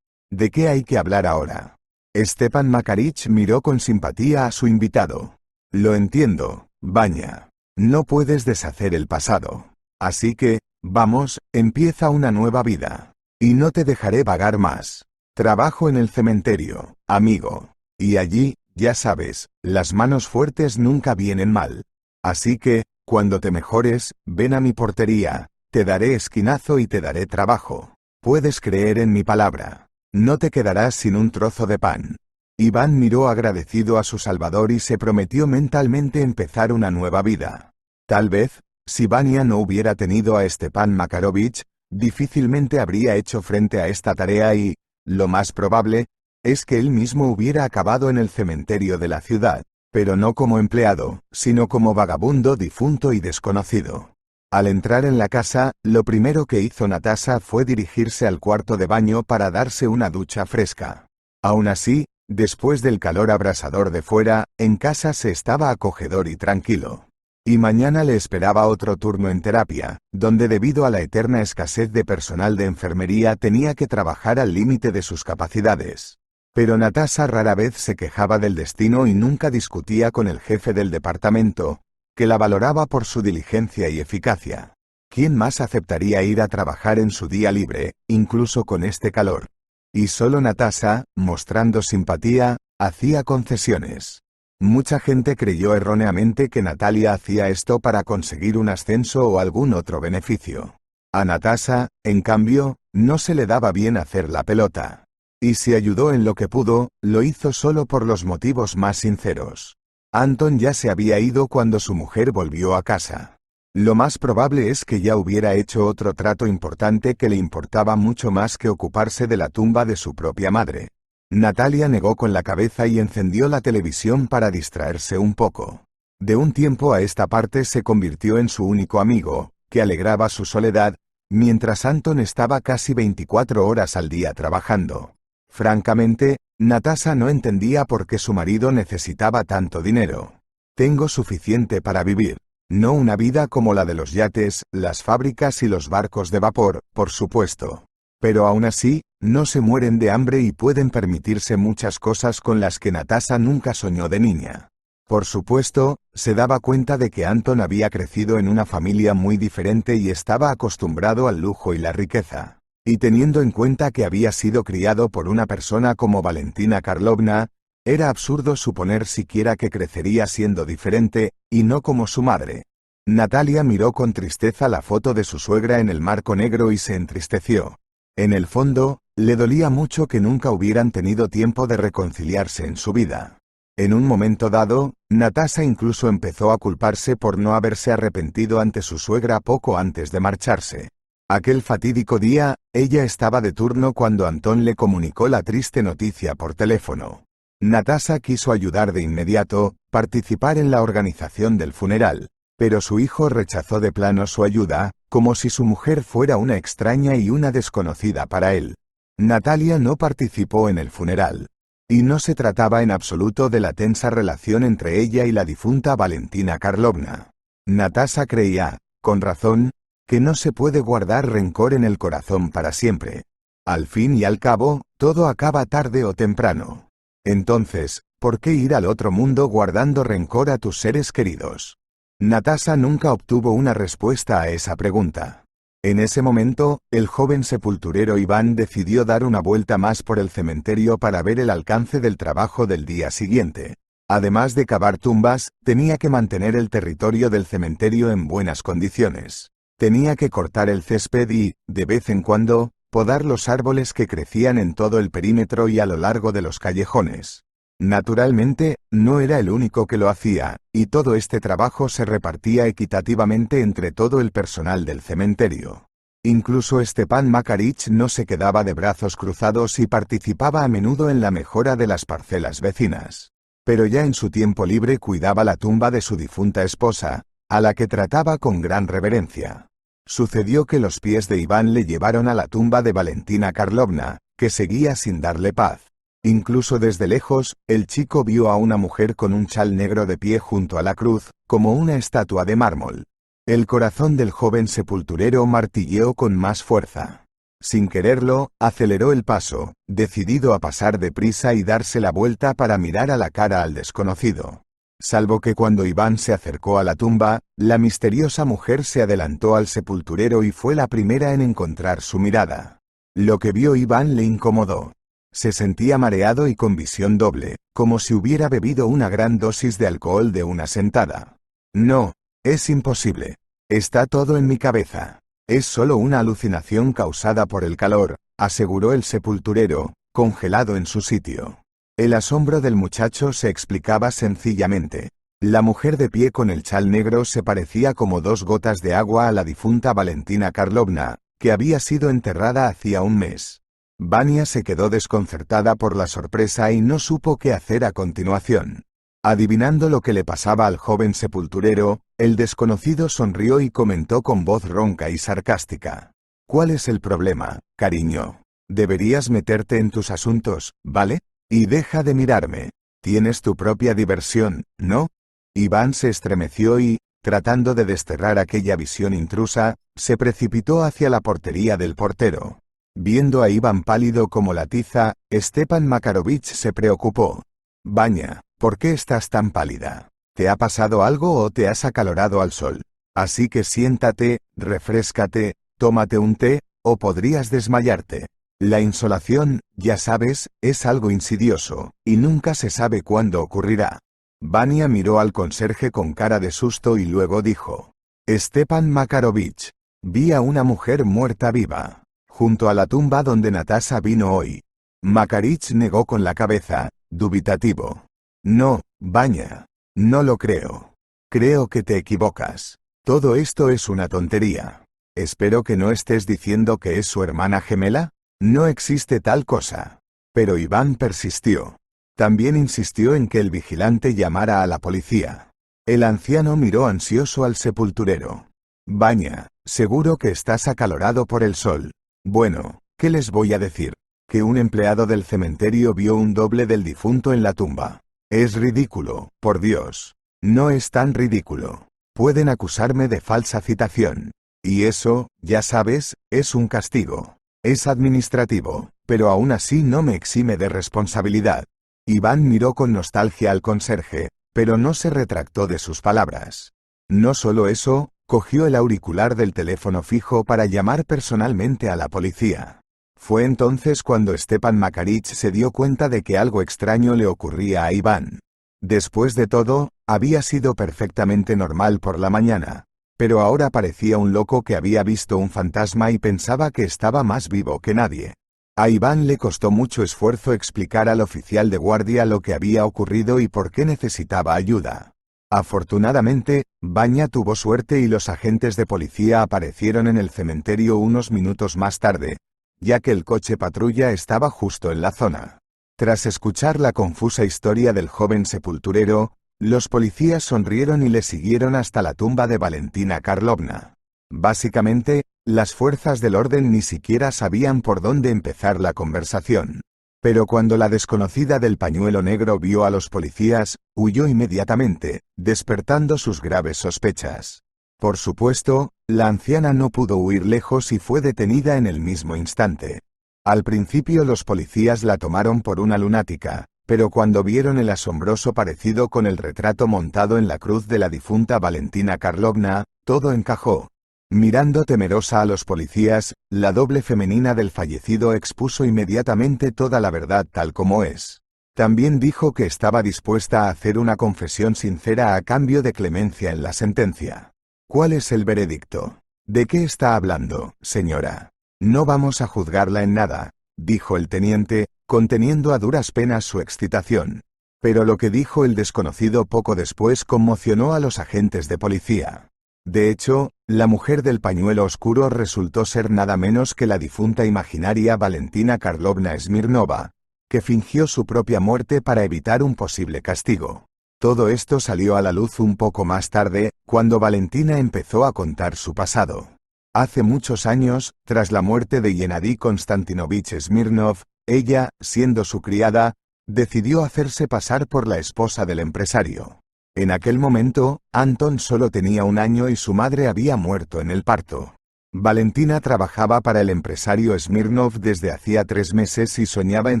S1: ¿De qué hay que hablar ahora? Stepan Makarovich miró con simpatía a su invitado. Lo entiendo, Vanya. No puedes deshacer el pasado. Así que, vamos, empieza una nueva vida. Y no te dejaré vagar más. Trabajo en el cementerio, amigo. Y allí, ya sabes, las manos fuertes nunca vienen mal. Así que, cuando te mejores, ven a mi portería, te daré esquinazo y te daré trabajo. Puedes creer en mi palabra. No te quedarás sin un trozo de pan. Iván miró agradecido a su salvador y se prometió mentalmente empezar una nueva vida. Tal vez, si Vanya no hubiera tenido a Stepan Makarovich, difícilmente habría hecho frente a esta tarea y, lo más probable, es que él mismo hubiera acabado en el cementerio de la ciudad, pero no como empleado, sino como vagabundo difunto y desconocido. Al entrar en la casa, lo primero que hizo Natasha fue dirigirse al cuarto de baño para darse una ducha fresca. Aún así, después del calor abrasador de fuera, en casa se estaba acogedor y tranquilo. Y mañana le esperaba otro turno en terapia, donde debido a la eterna escasez de personal de enfermería tenía que trabajar al límite de sus capacidades. Pero Natasha rara vez se quejaba del destino y nunca discutía con el jefe del departamento, que la valoraba por su diligencia y eficacia. ¿Quién más aceptaría ir a trabajar en su día libre, incluso con este calor? Y solo Natasha, mostrando simpatía, hacía concesiones. Mucha gente creyó erróneamente que Natalia hacía esto para conseguir un ascenso o algún otro beneficio. A Natasha, en cambio, no se le daba bien hacer la pelota. Y si ayudó en lo que pudo, lo hizo solo por los motivos más sinceros. Anton ya se había ido cuando su mujer volvió a casa. Lo más probable es que ya hubiera hecho otro trato importante que le importaba mucho más que ocuparse de la tumba de su propia madre. Natalia negó con la cabeza y encendió la televisión para distraerse un poco. De un tiempo a esta parte se convirtió en su único amigo, que alegraba su soledad, mientras Anton estaba casi 24 horas al día trabajando. Francamente, Natasha no entendía por qué su marido necesitaba tanto dinero. Tengo suficiente para vivir. No una vida como la de los yates, las fábricas y los barcos de vapor, por supuesto. Pero aún así, no se mueren de hambre y pueden permitirse muchas cosas con las que Natasha nunca soñó de niña. Por supuesto, se daba cuenta de que Anton había crecido en una familia muy diferente y estaba acostumbrado al lujo y la riqueza. Y teniendo en cuenta que había sido criado por una persona como Valentina Karlovna, era absurdo suponer siquiera que crecería siendo diferente, y no como su madre. Natalia miró con tristeza la foto de su suegra en el marco negro y se entristeció. En el fondo, le dolía mucho que nunca hubieran tenido tiempo de reconciliarse en su vida. En un momento dado, Natasha incluso empezó a culparse por no haberse arrepentido ante su suegra poco antes de marcharse. Aquel fatídico día, ella estaba de turno cuando Anton le comunicó la triste noticia por teléfono. Natasha quiso ayudar de inmediato, participar en la organización del funeral, pero su hijo rechazó de plano su ayuda, como si su mujer fuera una extraña y una desconocida para él. Natalia no participó en el funeral. Y no se trataba en absoluto de la tensa relación entre ella y la difunta Valentina Karlovna. Natasha creía, con razón, que no se puede guardar rencor en el corazón para siempre. Al fin y al cabo, todo acaba tarde o temprano. Entonces, ¿por qué ir al otro mundo guardando rencor a tus seres queridos? Natasha nunca obtuvo una respuesta a esa pregunta. En ese momento, el joven sepulturero Iván decidió dar una vuelta más por el cementerio para ver el alcance del trabajo del día siguiente. Además de cavar tumbas, tenía que mantener el territorio del cementerio en buenas condiciones. Tenía que cortar el césped y, de vez en cuando, podar los árboles que crecían en todo el perímetro y a lo largo de los callejones. Naturalmente, no era el único que lo hacía, y todo este trabajo se repartía equitativamente entre todo el personal del cementerio. Incluso Stepan Makarich no se quedaba de brazos cruzados y participaba a menudo en la mejora de las parcelas vecinas. Pero ya en su tiempo libre cuidaba la tumba de su difunta esposa, a la que trataba con gran reverencia. Sucedió que los pies de Iván le llevaron a la tumba de Valentina Karlovna, que seguía sin darle paz. Incluso desde lejos, el chico vio a una mujer con un chal negro de pie junto a la cruz, como una estatua de mármol. El corazón del joven sepulturero martilleó con más fuerza. Sin quererlo, aceleró el paso, decidido a pasar deprisa y darse la vuelta para mirar a la cara al desconocido. Salvo que cuando Iván se acercó a la tumba, la misteriosa mujer se adelantó al sepulturero y fue la primera en encontrar su mirada. Lo que vio Iván le incomodó. Se sentía mareado y con visión doble, como si hubiera bebido una gran dosis de alcohol de una sentada. No, es imposible. Está todo en mi cabeza. Es solo una alucinación causada por el calor, aseguró el sepulturero, congelado en su sitio. El asombro del muchacho se explicaba sencillamente. La mujer de pie con el chal negro se parecía como dos gotas de agua a la difunta Valentina Karlovna, que había sido enterrada hacía un mes. Vania se quedó desconcertada por la sorpresa y no supo qué hacer a continuación. Adivinando lo que le pasaba al joven sepulturero, el desconocido sonrió y comentó con voz ronca y sarcástica. ¿Cuál es el problema, cariño? Deberías meterte en tus asuntos, ¿vale? Y deja de mirarme. Tienes tu propia diversión, ¿no? Iván se estremeció y, tratando de desterrar aquella visión intrusa, se precipitó hacia la portería del portero. Viendo a Iván pálido como la tiza, Stepan Makarovich se preocupó. Vania, ¿por qué estás tan pálida? ¿Te ha pasado algo o te has acalorado al sol? Así que siéntate, refréscate, tómate un té, o podrías desmayarte. La insolación, ya sabes, es algo insidioso, y nunca se sabe cuándo ocurrirá. Vania miró al conserje con cara de susto y luego dijo. Stepan Makarovich, vi a una mujer muerta viva, junto a la tumba donde Natasa vino hoy. Makarich negó con la cabeza, dubitativo. No, Vania, no lo creo. Creo que te equivocas. Todo esto es una tontería. Espero que no estés diciendo que es su hermana gemela. No existe tal cosa. Pero Iván persistió. También insistió en que el vigilante llamara a la policía. El anciano miró ansioso al sepulturero. Vania, seguro que estás acalorado por el sol. Bueno, ¿qué les voy a decir? Que un empleado del cementerio vio un doble del difunto en la tumba. Es ridículo, por Dios. No es tan ridículo. Pueden acusarme de falsa citación. Y eso, ya sabes, es un castigo. Es administrativo, pero aún así no me exime de responsabilidad. Iván miró con nostalgia al conserje, pero no se retractó de sus palabras. No solo eso, cogió el auricular del teléfono fijo para llamar personalmente a la policía. Fue entonces cuando Stepan Makarich se dio cuenta de que algo extraño le ocurría a Iván. Después de todo, había sido perfectamente normal por la mañana. Pero ahora parecía un loco que había visto un fantasma y pensaba que estaba más vivo que nadie. A Iván le costó mucho esfuerzo explicar al oficial de guardia lo que había ocurrido y por qué necesitaba ayuda. Afortunadamente, Vania tuvo suerte y los agentes de policía aparecieron en el cementerio unos minutos más tarde, ya que el coche patrulla estaba justo en la zona. Tras escuchar la confusa historia del joven sepulturero, los policías sonrieron y le siguieron hasta la tumba de Valentina Karlovna. Básicamente, las fuerzas del orden ni siquiera sabían por dónde empezar la conversación. Pero cuando la desconocida del pañuelo negro vio a los policías, huyó inmediatamente, despertando sus graves sospechas. Por supuesto, la anciana no pudo huir lejos y fue detenida en el mismo instante. Al principio los policías la tomaron por una lunática, pero cuando vieron el asombroso parecido con el retrato montado en la cruz de la difunta Valentina Karlovna, todo encajó. Mirando temerosa a los policías, la doble femenina del fallecido expuso inmediatamente toda la verdad tal como es. También dijo que estaba dispuesta a hacer una confesión sincera a cambio de clemencia en la sentencia. ¿Cuál es el veredicto? ¿De qué está hablando, señora? No vamos a juzgarla en nada, dijo el teniente, conteniendo a duras penas su excitación. Pero lo que dijo el desconocido poco después conmocionó a los agentes de policía. De hecho, la mujer del pañuelo oscuro resultó ser nada menos que la difunta imaginaria Valentina Karlovna Smirnova, que fingió su propia muerte para evitar un posible castigo. Todo esto salió a la luz un poco más tarde, cuando Valentina empezó a contar su pasado. Hace muchos años, tras la muerte de Gennady Konstantinovich Smirnov, ella, siendo su criada, decidió hacerse pasar por la esposa del empresario. En aquel momento, Anton solo tenía 1 año y su madre había muerto en el parto. Valentina trabajaba para el empresario Smirnov desde hacía 3 meses y soñaba en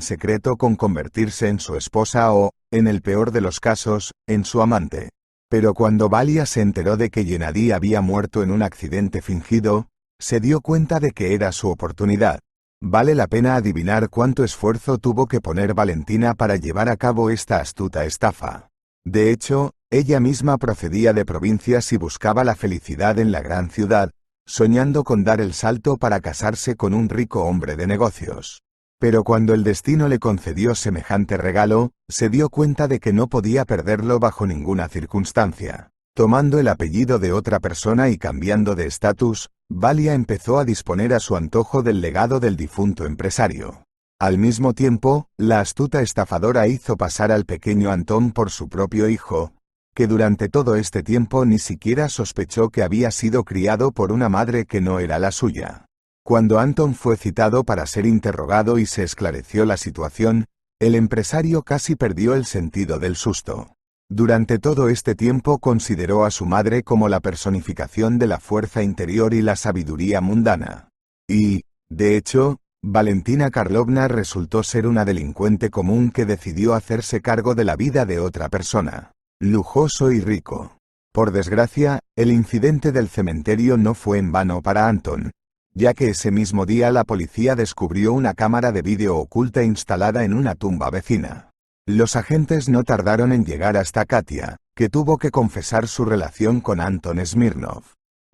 S1: secreto con convertirse en su esposa o, en el peor de los casos, en su amante. Pero cuando Valia se enteró de que Gennady había muerto en un accidente fingido, se dio cuenta de que era su oportunidad. Vale la pena adivinar cuánto esfuerzo tuvo que poner Valentina para llevar a cabo esta astuta estafa. De hecho, ella misma procedía de provincias y buscaba la felicidad en la gran ciudad, soñando con dar el salto para casarse con un rico hombre de negocios. Pero cuando el destino le concedió semejante regalo, se dio cuenta de que no podía perderlo bajo ninguna circunstancia. Tomando el apellido de otra persona y cambiando de estatus, Valia empezó a disponer a su antojo del legado del difunto empresario. Al mismo tiempo, la astuta estafadora hizo pasar al pequeño Antón por su propio hijo, que durante todo este tiempo ni siquiera sospechó que había sido criado por una madre que no era la suya. Cuando Antón fue citado para ser interrogado y se esclareció la situación, el empresario casi perdió el sentido del susto. Durante todo este tiempo consideró a su madre como la personificación de la fuerza interior y la sabiduría mundana. Y, de hecho, Valentina Karlovna resultó ser una delincuente común que decidió hacerse cargo de la vida de otra persona, lujoso y rico. Por desgracia, el incidente del cementerio no fue en vano para Antón, ya que ese mismo día la policía descubrió una cámara de vídeo oculta instalada en una tumba vecina. Los agentes no tardaron en llegar hasta Katia, que tuvo que confesar su relación con Anton Smirnov.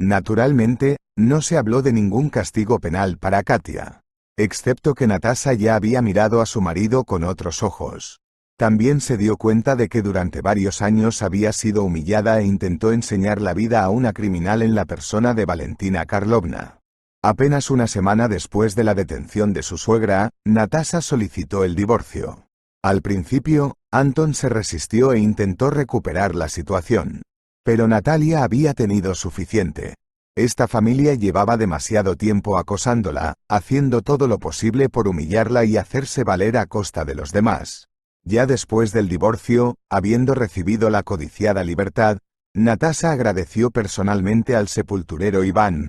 S1: Naturalmente, no se habló de ningún castigo penal para Katia, excepto que Natasha ya había mirado a su marido con otros ojos. También se dio cuenta de que durante varios años había sido humillada e intentó enseñar la vida a una criminal en la persona de Valentina Karlovna. Apenas una semana después de la detención de su suegra, Natasha solicitó el divorcio. Al principio, Anton se resistió e intentó recuperar la situación. Pero Natalia había tenido suficiente. Esta familia llevaba demasiado tiempo acosándola, haciendo todo lo posible por humillarla y hacerse valer a costa de los demás. Ya después del divorcio, habiendo recibido la codiciada libertad, Natasha agradeció personalmente al sepulturero Iván,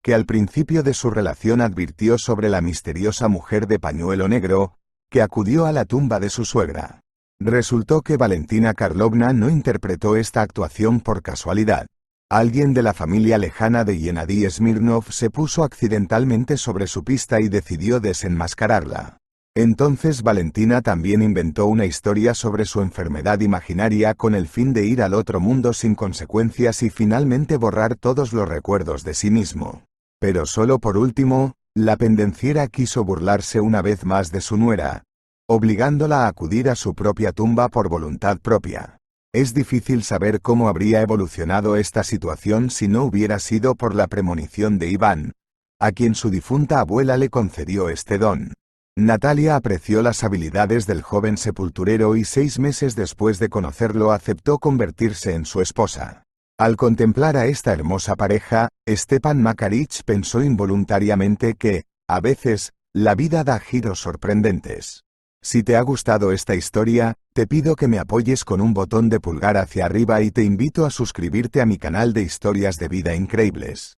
S1: que al principio de su relación advirtió sobre la misteriosa mujer de pañuelo negro, que acudió a la tumba de su suegra. Resultó que Valentina Karlovna no interpretó esta actuación por casualidad. Alguien de la familia lejana de Gennady Smirnov se puso accidentalmente sobre su pista y decidió desenmascararla. Entonces Valentina también inventó una historia sobre su enfermedad imaginaria con el fin de ir al otro mundo sin consecuencias y finalmente borrar todos los recuerdos de sí mismo. Pero solo por último, la pendenciera quiso burlarse una vez más de su nuera, obligándola a acudir a su propia tumba por voluntad propia. Es difícil saber cómo habría evolucionado esta situación si no hubiera sido por la premonición de Iván, a quien su difunta abuela le concedió este don. Natalia apreció las habilidades del joven sepulturero y 6 meses después de conocerlo aceptó convertirse en su esposa. Al contemplar a esta hermosa pareja, Stepan Makarich pensó involuntariamente que, a veces, la vida da giros sorprendentes. Si te ha gustado esta historia, te pido que me apoyes con un botón de pulgar hacia arriba y te invito a suscribirte a mi canal de historias de vida increíbles.